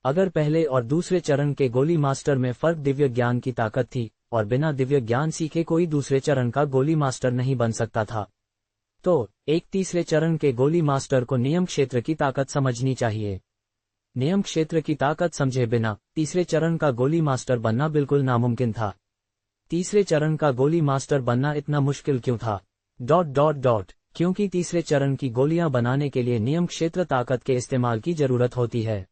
अगर पहले और दूसरे चरण के गोली मास्टर में फर्क दिव्य ज्ञान की ताकत थी, और बिना दिव्य ज्ञान सीखे कोई दूसरे चरण का गोली मास्टर नहीं बन सकता था, तो एक तीसरे चरण के गोली मास्टर को नियम क्षेत्र की ताकत समझनी चाहिए। नियम क्षेत्र की ताकत समझे बिना तीसरे चरण का गोली मास्टर बनना बिल्कुल नामुमकिन था। तीसरे चरण का गोली मास्टर बनना इतना मुश्किल क्यों था? ... क्योंकि तीसरे चरण की गोलियां बनाने के लिए नियम क्षेत्र ताकत के इस्तेमाल की जरूरत होती है।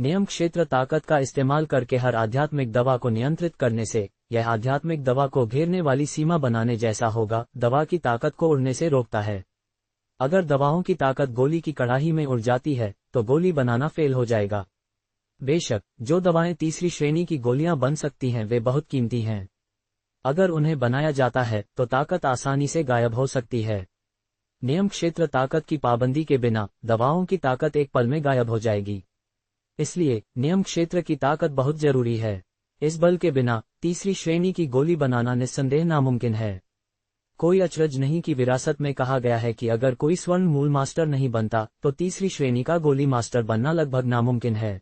नियम क्षेत्र ताकत का इस्तेमाल करके हर आध्यात्मिक दवा को नियंत्रित करने से, यह आध्यात्मिक दवा को घेरने वाली सीमा बनाने जैसा होगा। दवा की ताकत को उड़ने से रोकता है। अगर दवाओं की ताकत गोली की कड़ाही में उड़ जाती है, तो गोली बनाना फेल हो जाएगा। बेशक, जो दवाएं तीसरी श्रेणी की गोलियां बन सकती हैं वे बहुत कीमती हैं। अगर उन्हें बनाया जाता है तो ताकत आसानी से गायब हो सकती है। नियम क्षेत्र ताकत की पाबंदी के बिना दवाओं की ताकत एक पल में गायब हो जाएगी। इसलिए नियम क्षेत्र की ताकत बहुत जरूरी है। इस बल के बिना तीसरी श्रेणी की गोली बनाना निस्संदेह नामुमकिन है। कोई अचरज नहीं कि विरासत में कहा गया है कि अगर कोई स्वर्ण मूल मास्टर नहीं बनता तो तीसरी श्रेणी का गोली मास्टर बनना लगभग नामुमकिन है।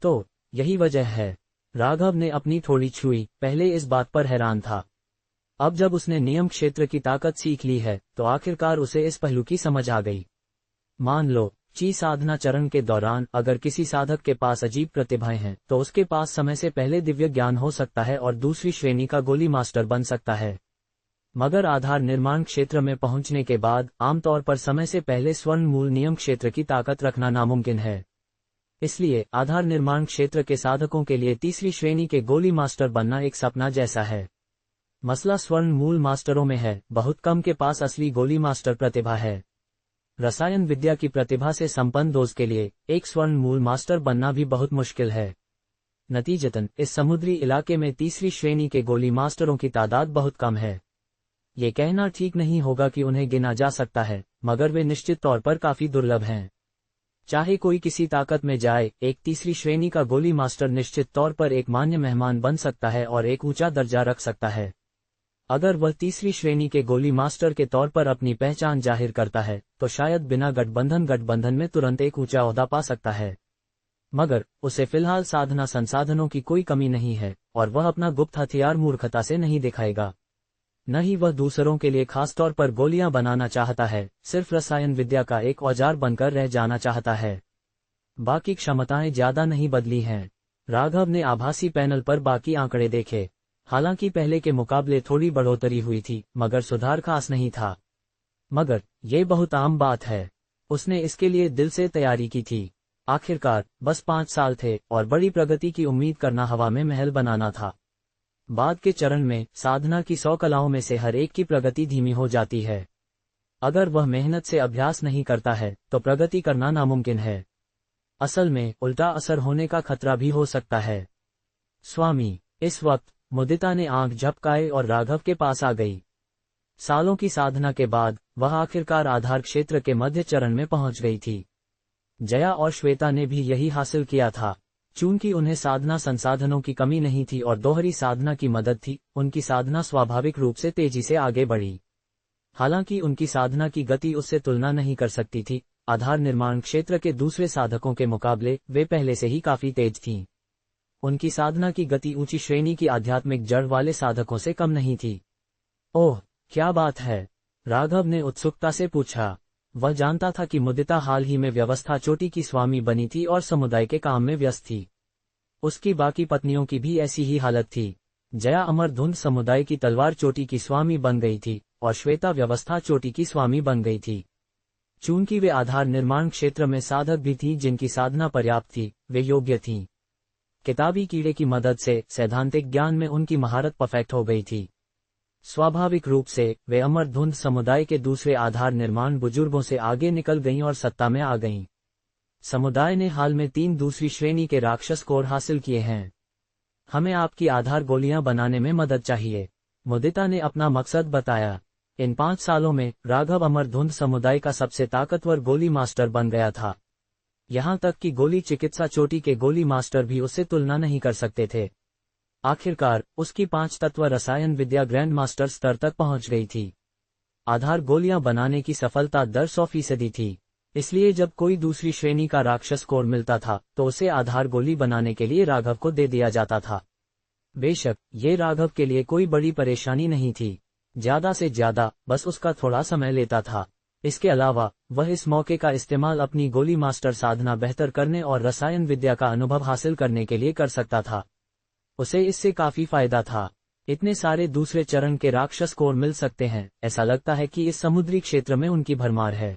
तो यही वजह है। राघव ने अपनी थोड़ी छुई। पहले इस बात पर हैरान था। अब जब उसने नियम क्षेत्र की ताकत सीख ली है, तो आखिरकार उसे इस पहलू की समझ आ गई। मान लो, साधना चरण के दौरान अगर किसी साधक के पास अजीब प्रतिभाएं हैं, तो उसके पास समय से पहले दिव्य ज्ञान हो सकता है और दूसरी श्रेणी का गोली मास्टर बन सकता है। मगर आधार निर्माण क्षेत्र में पहुंचने के बाद आमतौर पर समय से पहले स्वर्ण मूल नियम क्षेत्र की ताकत रखना नामुमकिन है। इसलिए आधार निर्माण क्षेत्र के साधकों के लिए तीसरी श्रेणी के गोली मास्टर बनना एक सपना जैसा है। मसला स्वर्ण मूल मास्टरों में है। बहुत कम के पास असली गोली मास्टर प्रतिभा है। रसायन विद्या की प्रतिभा से संपन्न दोस्त के लिए एक स्वर्ण मूल मास्टर बनना भी बहुत मुश्किल है। नतीजतन इस समुद्री इलाके में तीसरी श्रेणी के गोली मास्टरों की तादाद बहुत कम है। ये कहना ठीक नहीं होगा कि उन्हें गिना जा सकता है, मगर वे निश्चित तौर पर काफी दुर्लभ हैं। चाहे कोई किसी ताकत में जाए, एक तीसरी श्रेणी का गोली मास्टर निश्चित तौर पर एक मान्य मेहमान बन सकता है और एक ऊंचा दर्जा रख सकता है। अगर वह तीसरी श्रेणी के गोली मास्टर के तौर पर अपनी पहचान जाहिर करता है, तो शायद बिना गठबंधन में तुरंत एक ऊंचा ओहदा पा सकता है। मगर उसे फिलहाल साधना संसाधनों की कोई कमी नहीं है, और वह अपना गुप्त हथियार मूर्खता से नहीं दिखाएगा। न ही वह दूसरों के लिए खास तौर पर गोलियां बनाना चाहता है, सिर्फ रसायन विद्या का एक औजार बनकर रह जाना चाहता है। बाकी क्षमताएं ज्यादा नहीं बदली हैं। राघव ने आभासी पैनल पर बाकी आंकड़े देखे। हालांकि पहले के मुकाबले थोड़ी बढ़ोतरी हुई थी, मगर सुधार खास नहीं था। मगर ये बहुत आम बात है। उसने इसके लिए दिल से तैयारी की थी। आखिरकार बस 5 साल थे और बड़ी प्रगति की उम्मीद करना हवा में महल बनाना था। बाद के चरण में साधना की 100 कलाओं में से हर एक की प्रगति धीमी हो जाती है। अगर वह मेहनत से अभ्यास नहीं करता है, तो प्रगति करना नामुमकिन है। असल में उल्टा असर होने का खतरा भी हो सकता है। स्वामी, इस वक्त मुदिता ने आंख झपकाए और राघव के पास आ गई। सालों की साधना के बाद वह आखिरकार आधार क्षेत्र के मध्य चरण में पहुंच गई थी। जया और श्वेता ने भी यही हासिल किया था। चूंकि उन्हें साधना संसाधनों की कमी नहीं थी और दोहरी साधना की मदद थी, उनकी साधना स्वाभाविक रूप से तेजी से आगे बढ़ी। हालांकि उनकी साधना की गति उससे तुलना नहीं कर सकती थी। आधार निर्माण क्षेत्र के दूसरे साधकों के मुकाबले वे पहले से ही काफी तेज थीं। उनकी साधना की गति ऊंची श्रेणी की आध्यात्मिक जड़ वाले साधकों से कम नहीं थी। ओह, क्या बात है? राघव ने उत्सुकता से पूछा। वह जानता था कि मुदिता हाल ही में व्यवस्था चोटी की स्वामी बनी थी और समुदाय के काम में व्यस्त थी। उसकी बाकी पत्नियों की भी ऐसी ही हालत थी। जया अमरधुंध समुदाय की तलवार चोटी की स्वामी बन गई थी और श्वेता व्यवस्था चोटी की स्वामी बन गई थी। चूंकि वे आधार निर्माण क्षेत्र में साधक भी थीं जिनकी साधना पर्याप्त थी, वे योग्य थीं। किताबी कीड़े की मदद से सैद्धांतिक ज्ञान में उनकी महारत परफेक्ट हो गई थी। स्वाभाविक रूप से वे अमरधुंध समुदाय के दूसरे आधार निर्माण बुजुर्गों से आगे निकल गईं और सत्ता में आ गईं। समुदाय ने हाल में 3 दूसरी श्रेणी के राक्षस कोर हासिल किए हैं। हमें आपकी आधार गोलियां बनाने में मदद चाहिए, मुदिता ने अपना मकसद बताया। इन 5 सालों में राघव अमरधुंध समुदाय का सबसे ताकतवर गोली मास्टर बन गया था। यहां तक कि गोली चिकित्सा चोटी के गोली मास्टर भी उससे तुलना नहीं कर सकते थे। आखिरकार उसकी 5 तत्व रसायन विद्या ग्रैंड मास्टर स्तर तक पहुंच गई थी। आधार गोलियां बनाने की सफलता दर 100% थी, इसलिए जब कोई दूसरी श्रेणी का राक्षस कोर मिलता था तो उसे आधार गोली बनाने के लिए राघव को दे दिया जाता था। बेशक ये राघव के लिए कोई बड़ी परेशानी नहीं थी, ज्यादा से ज्यादा बस उसका थोड़ा समय लेता था। इसके अलावा वह इस मौके का इस्तेमाल अपनी गोली मास्टर साधना बेहतर करने और रसायन विद्या का अनुभव हासिल करने के लिए कर सकता था। उसे इससे काफी फायदा था। इतने सारे दूसरे चरण के राक्षस कोर मिल सकते हैं, ऐसा लगता है कि इस समुद्री क्षेत्र में उनकी भरमार है।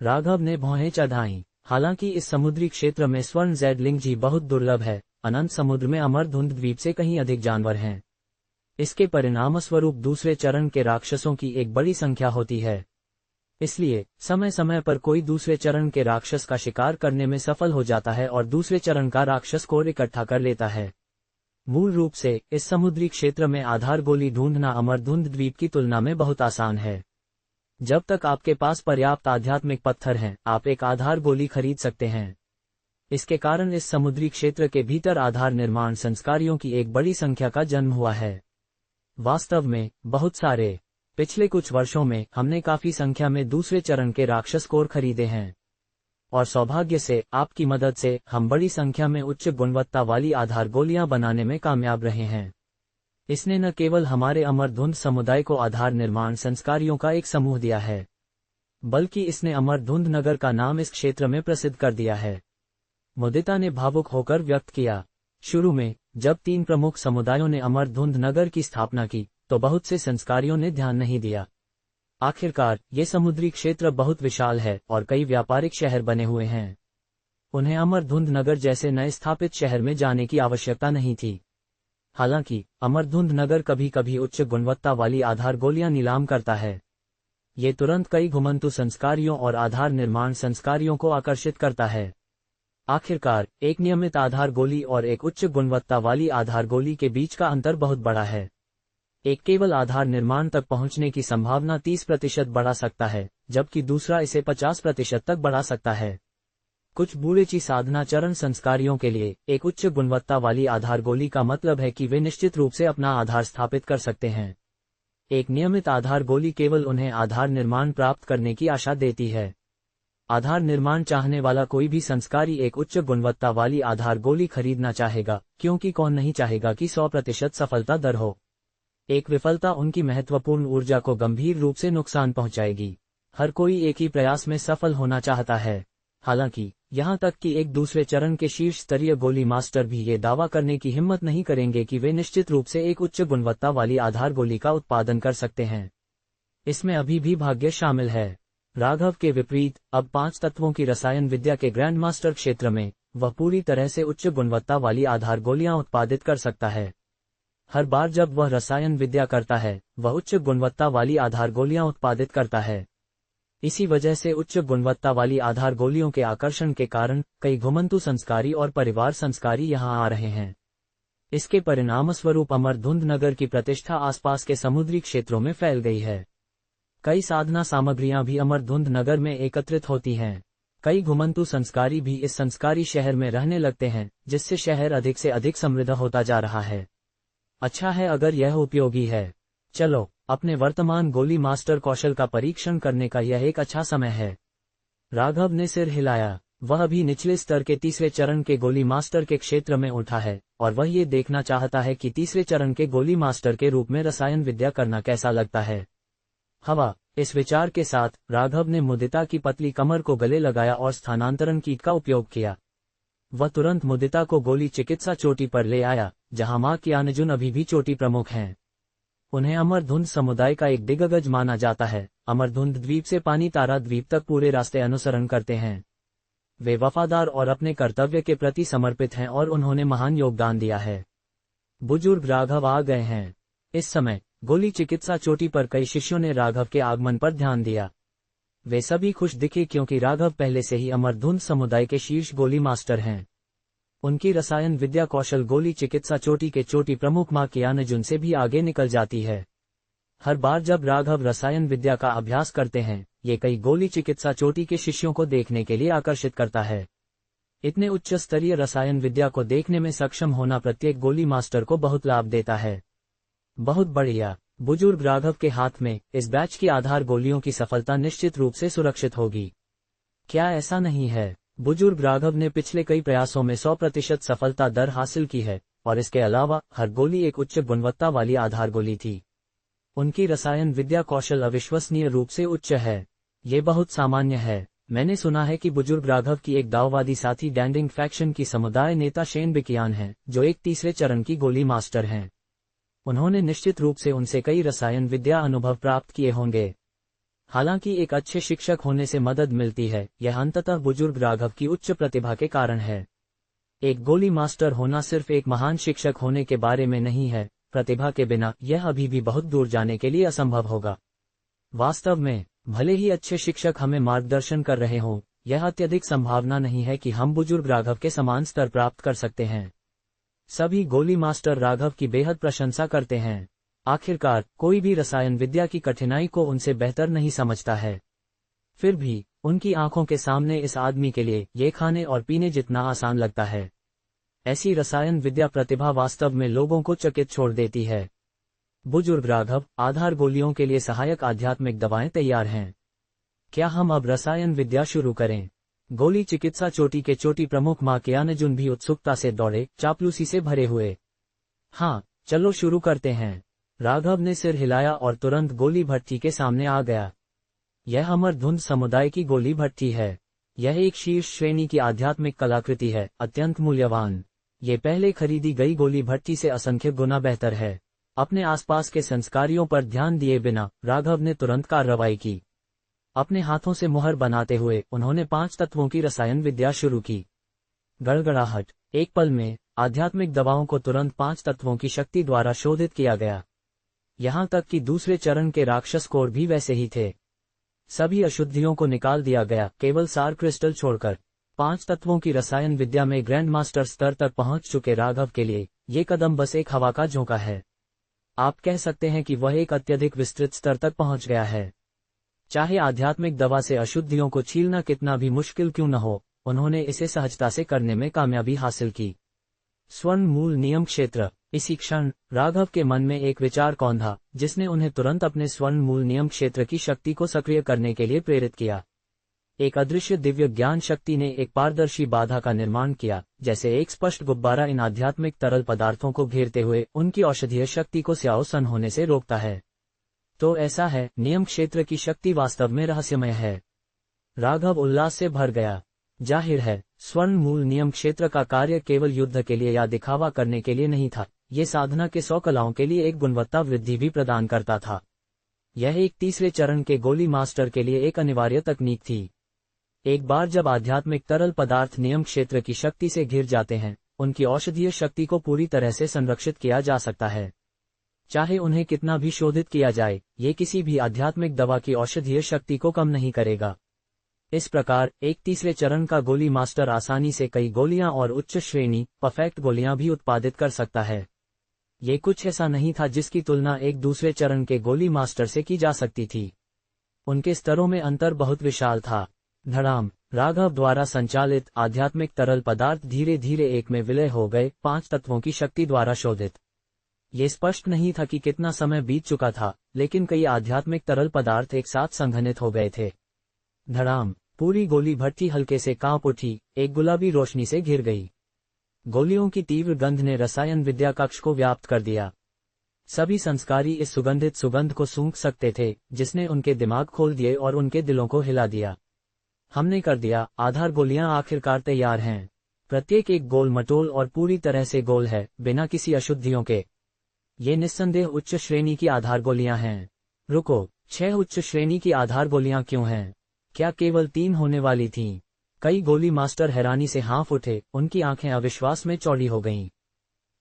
राघव ने भौहें चढ़ाईं। हालांकि इस समुद्री क्षेत्र में स्वर्ण ज़ेडलिंग जी बहुत दुर्लभ है, अनंत समुद्र में अमरधुंध द्वीप से कहीं अधिक जानवर हैं। इसके परिणामस्वरूप दूसरे चरण के राक्षसों की एक बड़ी संख्या होती है। इसलिए समय समय पर कोई दूसरे चरण के राक्षस का शिकार करने में सफल हो जाता है और दूसरे चरण का राक्षस कोर इकट्ठा कर लेता है। मूल रूप से इस समुद्री क्षेत्र में आधार गोली ढूंढना अमरधुंध द्वीप की तुलना में बहुत आसान है। जब तक आपके पास पर्याप्त आध्यात्मिक पत्थर हैं, आप एक आधार गोली खरीद सकते हैं। इसके कारण इस समुद्री क्षेत्र के भीतर आधार निर्माण संस्कारियों की एक बड़ी संख्या का जन्म हुआ है। वास्तव में बहुत सारे। पिछले कुछ वर्षों में हमने काफी संख्या में दूसरे चरण के राक्षस कोर खरीदे हैं, और सौभाग्य से आपकी मदद से हम बड़ी संख्या में उच्च गुणवत्ता वाली आधार गोलियां बनाने में कामयाब रहे हैं। इसने न केवल हमारे अमरधुंध समुदाय को आधार निर्माण संस्कारियों का एक समूह दिया है, बल्कि इसने अमरधुंध नगर का नाम इस क्षेत्र में प्रसिद्ध कर दिया है, मुदिता ने भावुक होकर व्यक्त किया। शुरू में जब 3 प्रमुख समुदायों ने अमरधुंध नगर की स्थापना की तो बहुत से संस्कारियों ने ध्यान नहीं दिया। आखिरकार ये समुद्री क्षेत्र बहुत विशाल है और कई व्यापारिक शहर बने हुए हैं। उन्हें अमरधुंध नगर जैसे नए स्थापित शहर में जाने की आवश्यकता नहीं थी। हालांकि अमरधुंध नगर कभी कभी उच्च गुणवत्ता वाली आधार गोलियां नीलाम करता है। ये तुरंत कई घुमंतु संस्कारियों और आधार निर्माण संस्कारियों को आकर्षित करता है। आखिरकार एक नियमित आधार गोली और एक उच्च गुणवत्ता वाली आधार गोली के बीच का अंतर बहुत बड़ा है। एक केवल आधार निर्माण तक पहुंचने की संभावना 30% बढ़ा सकता है, जबकि दूसरा इसे 50% तक बढ़ा सकता है। कुछ बूढ़ेची साधना चरण संस्कारियों के लिए एक उच्च गुणवत्ता वाली आधार गोली का मतलब है कि वे निश्चित रूप से अपना आधार स्थापित कर सकते हैं। एक नियमित आधार गोली केवल उन्हें आधार निर्माण प्राप्त करने की आशा देती है। आधार निर्माण चाहने वाला कोई भी संस्कारी एक उच्च गुणवत्ता वाली आधार गोली खरीदना चाहेगा, क्योंकि कौन नहीं चाहेगा कि 100% सफलता दर हो। एक विफलता उनकी महत्वपूर्ण ऊर्जा को गंभीर रूप से नुकसान पहुंचाएगी। हर कोई एक ही प्रयास में सफल होना चाहता है। हालांकि यहां तक कि एक दूसरे चरण के शीर्ष स्तरीय गोली मास्टर भी ये दावा करने की हिम्मत नहीं करेंगे कि वे निश्चित रूप से एक उच्च गुणवत्ता वाली आधार गोली का उत्पादन कर सकते हैं। इसमें अभी भी भाग्य शामिल है। राघव के विपरीत अब 5 तत्वों की रसायन विद्या के ग्रैंड मास्टर क्षेत्र में वह पूरी तरह से उच्च गुणवत्ता वाली आधार गोलियां उत्पादित कर सकता है। हर बार जब वह रसायन विद्या करता है, वह उच्च गुणवत्ता वाली आधार गोलियां उत्पादित करता है। इसी वजह से उच्च गुणवत्ता वाली आधार गोलियों के आकर्षण के कारण कई घुमंतु संस्कारी और परिवार संस्कारी यहां आ रहे हैं। इसके परिणामस्वरूप अमरधुंध नगर की प्रतिष्ठा आसपास के समुद्री क्षेत्रों में फैल गई है। कई साधना सामग्रियां भी अमरधुंध नगर में एकत्रित होती हैं। कई घुमंतु संस्कारी भी इस संस्कारी शहर में रहने लगते हैं, जिससे शहर अधिक से अधिक समृद्ध होता जा रहा है। अच्छा है अगर यह उपयोगी है। चलो अपने वर्तमान गोली मास्टर कौशल का परीक्षण करने का यह एक अच्छा समय है। राघव ने सिर हिलाया। वह अभी निचले स्तर के तीसरे चरण के गोली मास्टर के क्षेत्र में उठा है और वह ये देखना चाहता है कि तीसरे चरण के गोली मास्टर के रूप में रसायन विद्या करना कैसा लगता है। हवा। इस विचार के साथ राघव ने मुदिता की पतली कमर को गले लगाया और स्थानांतरण कीट का उपयोग किया। वह तुरंत मुदिता को गोली चिकित्सा चोटी पर ले आया, जहां मां की आनजुन अभी भी चोटी प्रमुख हैं। उन्हें अमरधुंध समुदाय का एक दिग्गज माना जाता है। अमरधुंध द्वीप से पानी तारा द्वीप तक पूरे रास्ते अनुसरण करते हैं। वे वफादार और अपने कर्तव्य के प्रति समर्पित हैं और उन्होंने महान योगदान दिया है। बुजुर्ग राघव आ गए हैं। इस समय गोली चिकित्सा चोटी पर कई शिष्यों ने राघव के आगमन पर ध्यान दिया। वे सभी खुश दिखे क्योंकि राघव पहले से ही अमरधुंध समुदाय के शीर्ष गोली मास्टर हैं। उनकी रसायन विद्या कौशल गोली चिकित्सा चोटी के चोटी प्रमुख मां कियानजुन से भी आगे निकल जाती है। हर बार जब राघव रसायन विद्या का अभ्यास करते हैं, ये कई गोली चिकित्सा चोटी के शिष्यों को देखने के लिए आकर्षित करता है। इतने उच्च स्तरीय रसायन विद्या को देखने में सक्षम होना प्रत्येक गोली मास्टर को बहुत लाभ देता है। बहुत बढ़िया। बुजुर्ग राघव के हाथ में इस बैच की आधार गोलियों की सफलता निश्चित रूप से सुरक्षित होगी। क्या ऐसा नहीं है? बुजुर्ग राघव ने पिछले कई प्रयासों में 100% सफलता दर हासिल की है, और इसके अलावा हर गोली एक उच्च गुणवत्ता वाली आधार गोली थी। उनकी रसायन विद्या कौशल अविश्वसनीय रूप से उच्च है। ये बहुत सामान्य है। मैंने सुना है कि बुजुर्ग राघव की एक दाववादी साथी डैंडिंग फैक्शन की समुदाय नेता शेन बिकियान है, जो एक तीसरे चरण की गोली मास्टर हैं। उन्होंने निश्चित रूप से उनसे कई रसायन विद्या अनुभव प्राप्त किए होंगे। हालांकि एक अच्छे शिक्षक होने से मदद मिलती है, यह अंततः बुजुर्ग राघव की उच्च प्रतिभा के कारण है। एक गोली मास्टर होना सिर्फ एक महान शिक्षक होने के बारे में नहीं है, प्रतिभा के बिना यह अभी भी बहुत दूर जाने के लिए असंभव होगा। वास्तव में, भले ही अच्छे शिक्षक हमें मार्गदर्शन कर रहे हों, यह अत्यधिक संभावना नहीं है कि हम बुजुर्ग राघव के समान स्तर प्राप्त कर सकते हैं। सभी गोली मास्टर राघव की बेहद प्रशंसा करते हैं। आखिरकार कोई भी रसायन विद्या की कठिनाई को उनसे बेहतर नहीं समझता है। फिर भी उनकी आंखों के सामने इस आदमी के लिए ये खाने और पीने जितना आसान लगता है। ऐसी रसायन विद्या प्रतिभा वास्तव में लोगों को चकित छोड़ देती है। बुजुर्ग राघव, आधार गोलियों के लिए सहायक आध्यात्मिक दवाएं तैयार हैं। क्या हम अब रसायन विद्या शुरू करें? गोली चिकित्सा चोटी के चोटी प्रमुख मां कियानजुन भी उत्सुकता से दौड़े, चापलूसी से भरे हुए। हाँ, चलो शुरू करते हैं। राघव ने सिर हिलाया और तुरंत गोली भट्टी के सामने आ गया। यह अमरधुंध समुदाय की गोली भट्टी है। यह एक शीर्ष श्रेणी की आध्यात्मिक कलाकृति है, अत्यंत मूल्यवान। ये पहले खरीदी गई गोली भट्टी से असंख्य गुना बेहतर है। अपने आसपास के संस्कारियों पर ध्यान दिए बिना राघव ने तुरंत कार्रवाई की। अपने हाथों से मुहर बनाते हुए उन्होंने 5 तत्वों की रसायन विद्या शुरू की। गड़गड़ाहट। एक पल में आध्यात्मिक दवाओं को तुरंत 5 तत्वों की शक्ति द्वारा शोधित किया गया। यहां तक कि दूसरे चरण के राक्षस कोर भी वैसे ही थे। सभी अशुद्धियों को निकाल दिया गया, केवल सार क्रिस्टल छोड़कर। 5 तत्वों की रसायन विद्या में ग्रैंड मास्टर स्तर तक पहुंच चुके राघव के लिए ये कदम बस एक हवा का झोंका है। आप कह सकते हैं कि वह एक अत्यधिक विस्तृत स्तर तक पहुंच गया है। चाहे आध्यात्मिक दवा से अशुद्धियों को छीलना कितना भी मुश्किल क्यों न हो, उन्होंने इसे सहजता से करने में कामयाबी हासिल की। स्वर्ण मूल नियम क्षेत्र। इसी क्षण राघव के मन में एक विचार कौंधा, जिसने उन्हें तुरंत अपने स्वर्ण मूल नियम क्षेत्र की शक्ति को सक्रिय करने के लिए प्रेरित किया। एक अदृश्य दिव्य ज्ञान शक्ति ने एक पारदर्शी बाधा का निर्माण किया, जैसे एक स्पष्ट गुब्बारा इन आध्यात्मिक तरल पदार्थों को घेरते हुए उनकी औषधीय शक्ति को स्याओसन होने से रोकता है। तो ऐसा है, नियम क्षेत्र की शक्ति वास्तव में रहस्यमय है। राघव उल्लास से भर गया। जाहिर है, स्वर्ण मूल नियम क्षेत्र का कार्य केवल युद्ध के लिए या दिखावा करने के लिए नहीं था, ये साधना के 100 कलाओं के लिए एक गुणवत्ता वृद्धि भी प्रदान करता था। यह एक तीसरे चरण के गोली मास्टर के लिए एक अनिवार्य तकनीक थी। एक बार जब आध्यात्मिक तरल पदार्थ नियम क्षेत्र की शक्ति से घिर जाते हैं, उनकी औषधीय शक्ति को पूरी तरह से संरक्षित किया जा सकता है। चाहे उन्हें कितना भी शोधित किया जाए, ये किसी भी आध्यात्मिक दवा की औषधीय शक्ति को कम नहीं करेगा। इस प्रकार एक तीसरे चरण का गोली मास्टर आसानी से कई गोलियां और उच्च श्रेणी परफेक्ट गोलियां भी उत्पादित कर सकता है। ये कुछ ऐसा नहीं था जिसकी तुलना एक दूसरे चरण के गोली मास्टर से की जा सकती थी। उनके स्तरों में अंतर बहुत विशाल था। धड़ाम। राघव द्वारा संचालित आध्यात्मिक तरल पदार्थ धीरे धीरे एक में विलय हो गए, 5 तत्वों की शक्ति द्वारा शोधित। ये स्पष्ट नहीं था कि कितना समय बीत चुका था, लेकिन कई आध्यात्मिक तरल पदार्थ एक साथ संघनित हो गए थे। धड़ाम। पूरी गोली भट्टी हल्के से कांप उठी, एक गुलाबी रोशनी से घिर गई। गोलियों की तीव्र गंध ने रसायन विद्या कक्ष को व्याप्त कर दिया। सभी संस्कारी इस सुगंधित सुगंध को सूंघ सकते थे, जिसने उनके दिमाग खोल दिए और उनके दिलों को हिला दिया। हमने कर दिया, आधार गोलियां आखिरकार तैयार हैं। प्रत्येक एक गोल मटोल और पूरी तरह से गोल है, बिना किसी अशुद्धियों के। ये निस्संदेह उच्च श्रेणी की आधार गोलियां हैं। रुको, 6 उच्च श्रेणी की आधार गोलियां क्यों हैं? क्या केवल 3 होने वाली थीं? कई गोली मास्टर हैरानी से हाँफ उठे, उनकी आंखें अविश्वास में चौड़ी हो गईं।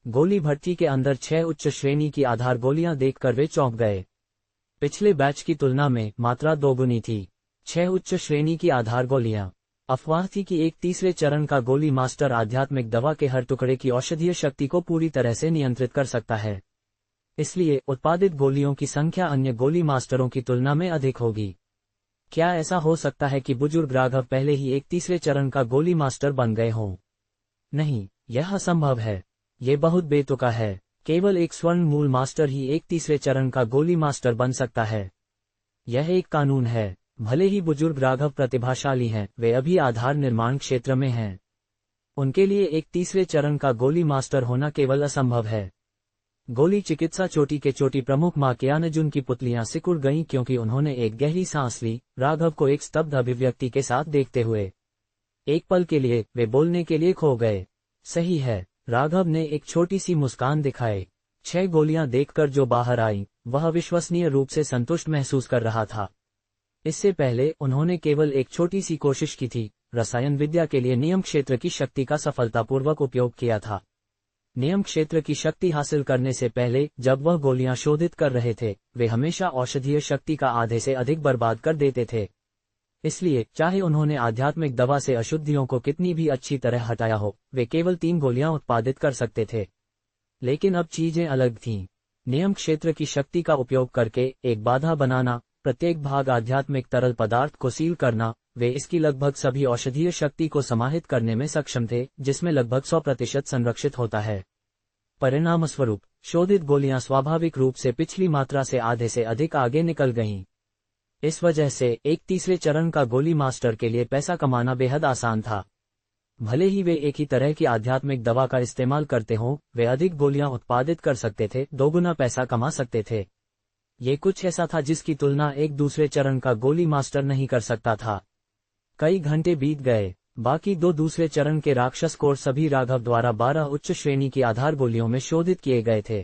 गोली भट्टी के अंदर 6 उच्च श्रेणी की आधार गोलियां देखकर वे चौंक गए। पिछले बैच की तुलना में मात्रा दोगुनी थी। 6 उच्च श्रेणी की आधार गोलियां। अफवाह थी कि एक तीसरे चरण का गोली मास्टर आध्यात्मिक दवा के हर टुकड़े की औषधीय शक्ति को पूरी तरह से नियंत्रित कर सकता है। इसलिए उत्पादित गोलियों की संख्या अन्य गोली मास्टरों की तुलना में अधिक होगी। क्या ऐसा हो सकता है कि बुजुर्ग राघव पहले ही एक तीसरे चरण का गोली मास्टर बन गए हों? नहीं, यह असंभव है। ये बहुत बेतुका है। केवल एक स्वर्ण मूल मास्टर ही एक तीसरे चरण का गोली मास्टर बन सकता है। यह एक कानून है। भले ही बुजुर्ग राघव प्रतिभाशाली हैं, वे अभी आधार निर्माण क्षेत्र में हैं। उनके लिए एक तीसरे चरण का गोली मास्टर होना केवल असंभव है। गोली चिकित्सा चोटी के चोटी प्रमुख माकियानजुन की पुतलियां सिकुड़ गईं क्योंकि उन्होंने एक गहरी सांस ली, राघव को एक स्तब्ध अभिव्यक्ति के साथ देखते हुए। एक पल के लिए वे बोलने के लिए खो गए। सही है, राघव ने एक छोटी सी मुस्कान दिखाई। 6 गोलियां देखकर जो बाहर आई, वह अविश्वसनीय रूप से संतुष्ट महसूस कर रहा था। इससे पहले उन्होंने केवल एक छोटी सी कोशिश की थी, रसायन विद्या के लिए नियम क्षेत्र की शक्ति का सफलतापूर्वक उपयोग किया था। नियम क्षेत्र की शक्ति हासिल करने से पहले जब वह गोलियां शोधित कर रहे थे, वे हमेशा औषधीय शक्ति का आधे से अधिक बर्बाद कर देते थे। इसलिए चाहे उन्होंने आध्यात्मिक दवा से अशुद्धियों को कितनी भी अच्छी तरह हटाया हो, वे केवल 3 गोलियां उत्पादित कर सकते थे। लेकिन अब चीजें अलग थीं। नियम क्षेत्र की शक्ति का उपयोग करके एक बाधा बनाना, प्रत्येक भाग आध्यात्मिक तरल पदार्थ को सील करना, वे इसकी लगभग सभी औषधीय शक्ति को समाहित करने में सक्षम थे, जिसमें लगभग 100% संरक्षित होता है। परिणामस्वरूप शोधित गोलियां स्वाभाविक रूप से पिछली मात्रा से आधे से अधिक आगे निकल गईं। इस वजह से एक तीसरे चरण का गोली मास्टर के लिए पैसा कमाना बेहद आसान था। भले ही वे एक ही तरह की आध्यात्मिक दवा का इस्तेमाल करते हों, वे अधिक गोलियां उत्पादित कर सकते थे, दोगुना पैसा कमा सकते थे। ये कुछ ऐसा था जिसकी तुलना एक दूसरे चरण का गोली मास्टर नहीं कर सकता था। कई घंटे बीत गए। बाकी 2 दूसरे चरण के राक्षस कोर सभी राघव द्वारा 12 उच्च श्रेणी की आधार गोलियों में शोधित किए गए थे।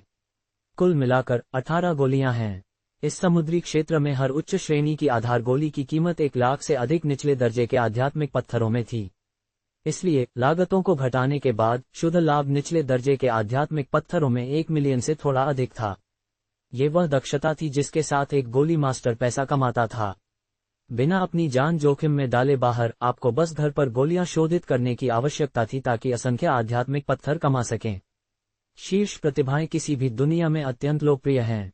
कुल मिलाकर 18 गोलियां हैं। इस समुद्री क्षेत्र में हर उच्च श्रेणी की आधार गोली की कीमत 1 लाख से अधिक निचले दर्जे के आध्यात्मिक पत्थरों में थी। इसलिए लागतों को घटाने के बाद शुद्ध लाभ निचले दर्जे के आध्यात्मिक पत्थरों में 1 मिलियन से थोड़ा अधिक था। ये वह दक्षता थी जिसके साथ एक गोली मास्टर पैसा कमाता था। बिना अपनी जान जोखिम में डाले बाहर आपको बस घर पर गोलियां शोधित करने की आवश्यकता थी ताकि असंख्य आध्यात्मिक पत्थर कमा सकें। शीर्ष प्रतिभाएं किसी भी दुनिया में अत्यंत लोकप्रिय हैं। ...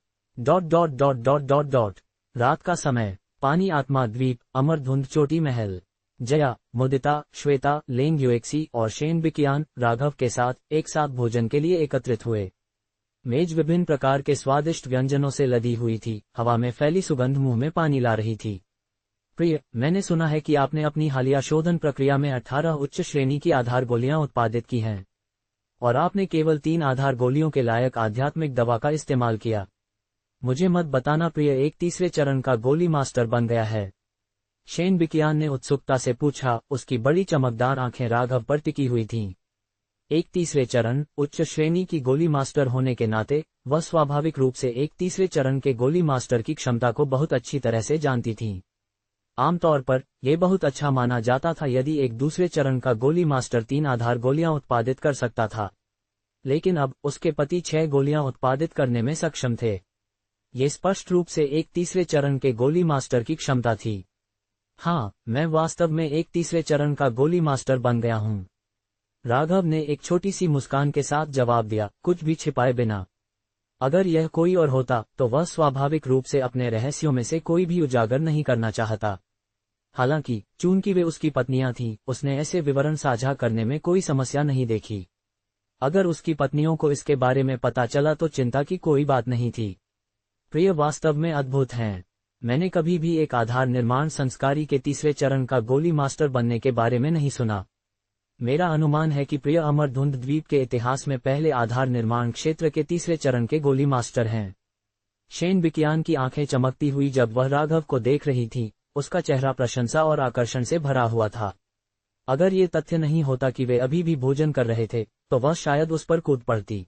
रात का समय, पानी आत्मा द्वीप, अमरधुंध चोटी महल। जया, मुदिता, श्वेता, लेंग युएक्सी और शेन बिकियान राघव के साथ एक साथ भोजन के लिए एकत्रित हुए। मेज विभिन्न प्रकार के स्वादिष्ट व्यंजनों से लदी हुई थी, हवा में फैली सुगंध मुंह में पानी ला रही थी। प्रिय, मैंने सुना है कि आपने अपनी हालिया शोधन प्रक्रिया में 18 उच्च श्रेणी की आधार गोलियां उत्पादित की हैं, और आपने केवल 3 आधार गोलियों के लायक आध्यात्मिक दवा का इस्तेमाल किया। मुझे मत बताना प्रिय एक तीसरे चरण का गोली मास्टर बन गया है? शेन बिकियान ने उत्सुकता से पूछा, उसकी बड़ी चमकदार आंखें राघव पर टिकी हुई थीं। एक तीसरे चरण, उच्च श्रेणी की गोली मास्टर होने के नाते, वह स्वाभाविक रूप से एक तीसरे चरण के गोली मास्टर की क्षमता को बहुत अच्छी तरह से जानती थीं। आमतौर पर, यह बहुत अच्छा माना जाता था यदि एक दूसरे चरण का गोली मास्टर 3 आधार गोलियां उत्पादित कर सकता था। लेकिन अब, उसके पति 6 गोलियां उत्पादित करने में सक्षम थे। ये स्पष्ट रूप से एक तीसरे चरण के गोली मास्टर की क्षमता थी। हाँ, मैं वास्तव में एक तीसरे चरण का गोली मास्टर बन गया हूँ। राघव ने एक छोटी सी मुस्कान के साथ जवाब दिया, कुछ भी छिपाए बिना। अगर यह कोई और होता, तो वह स्वाभाविक रूप से अपने रहस्यों में से कोई भी उजागर नहीं करना चाहता। हालांकि, चूंकि वे उसकी पत्नियां थीं, उसने ऐसे विवरण साझा करने में कोई समस्या नहीं देखी। अगर उसकी पत्नियों को इसके बारे में पता चला तो चिंता की कोई बात नहीं थी। प्रिय, वास्तव में अद्भुत हैं। मैंने कभी भी एक आधार निर्माण संस्कारी के तीसरे चरण का गोली मास्टर बनने के बारे में नहीं सुना। मेरा अनुमान है कि प्रिय अमरधुंध द्वीप के इतिहास में पहले आधार निर्माण क्षेत्र के तीसरे चरण के गोली मास्टर हैं। शेन बिकियान की आंखें चमकती हुई जब वह राघव को देख रही थी, उसका चेहरा प्रशंसा और आकर्षण से भरा हुआ था। अगर ये तथ्य नहीं होता कि वे अभी भी भोजन कर रहे थे, तो वह शायद उस पर कूद पड़ती।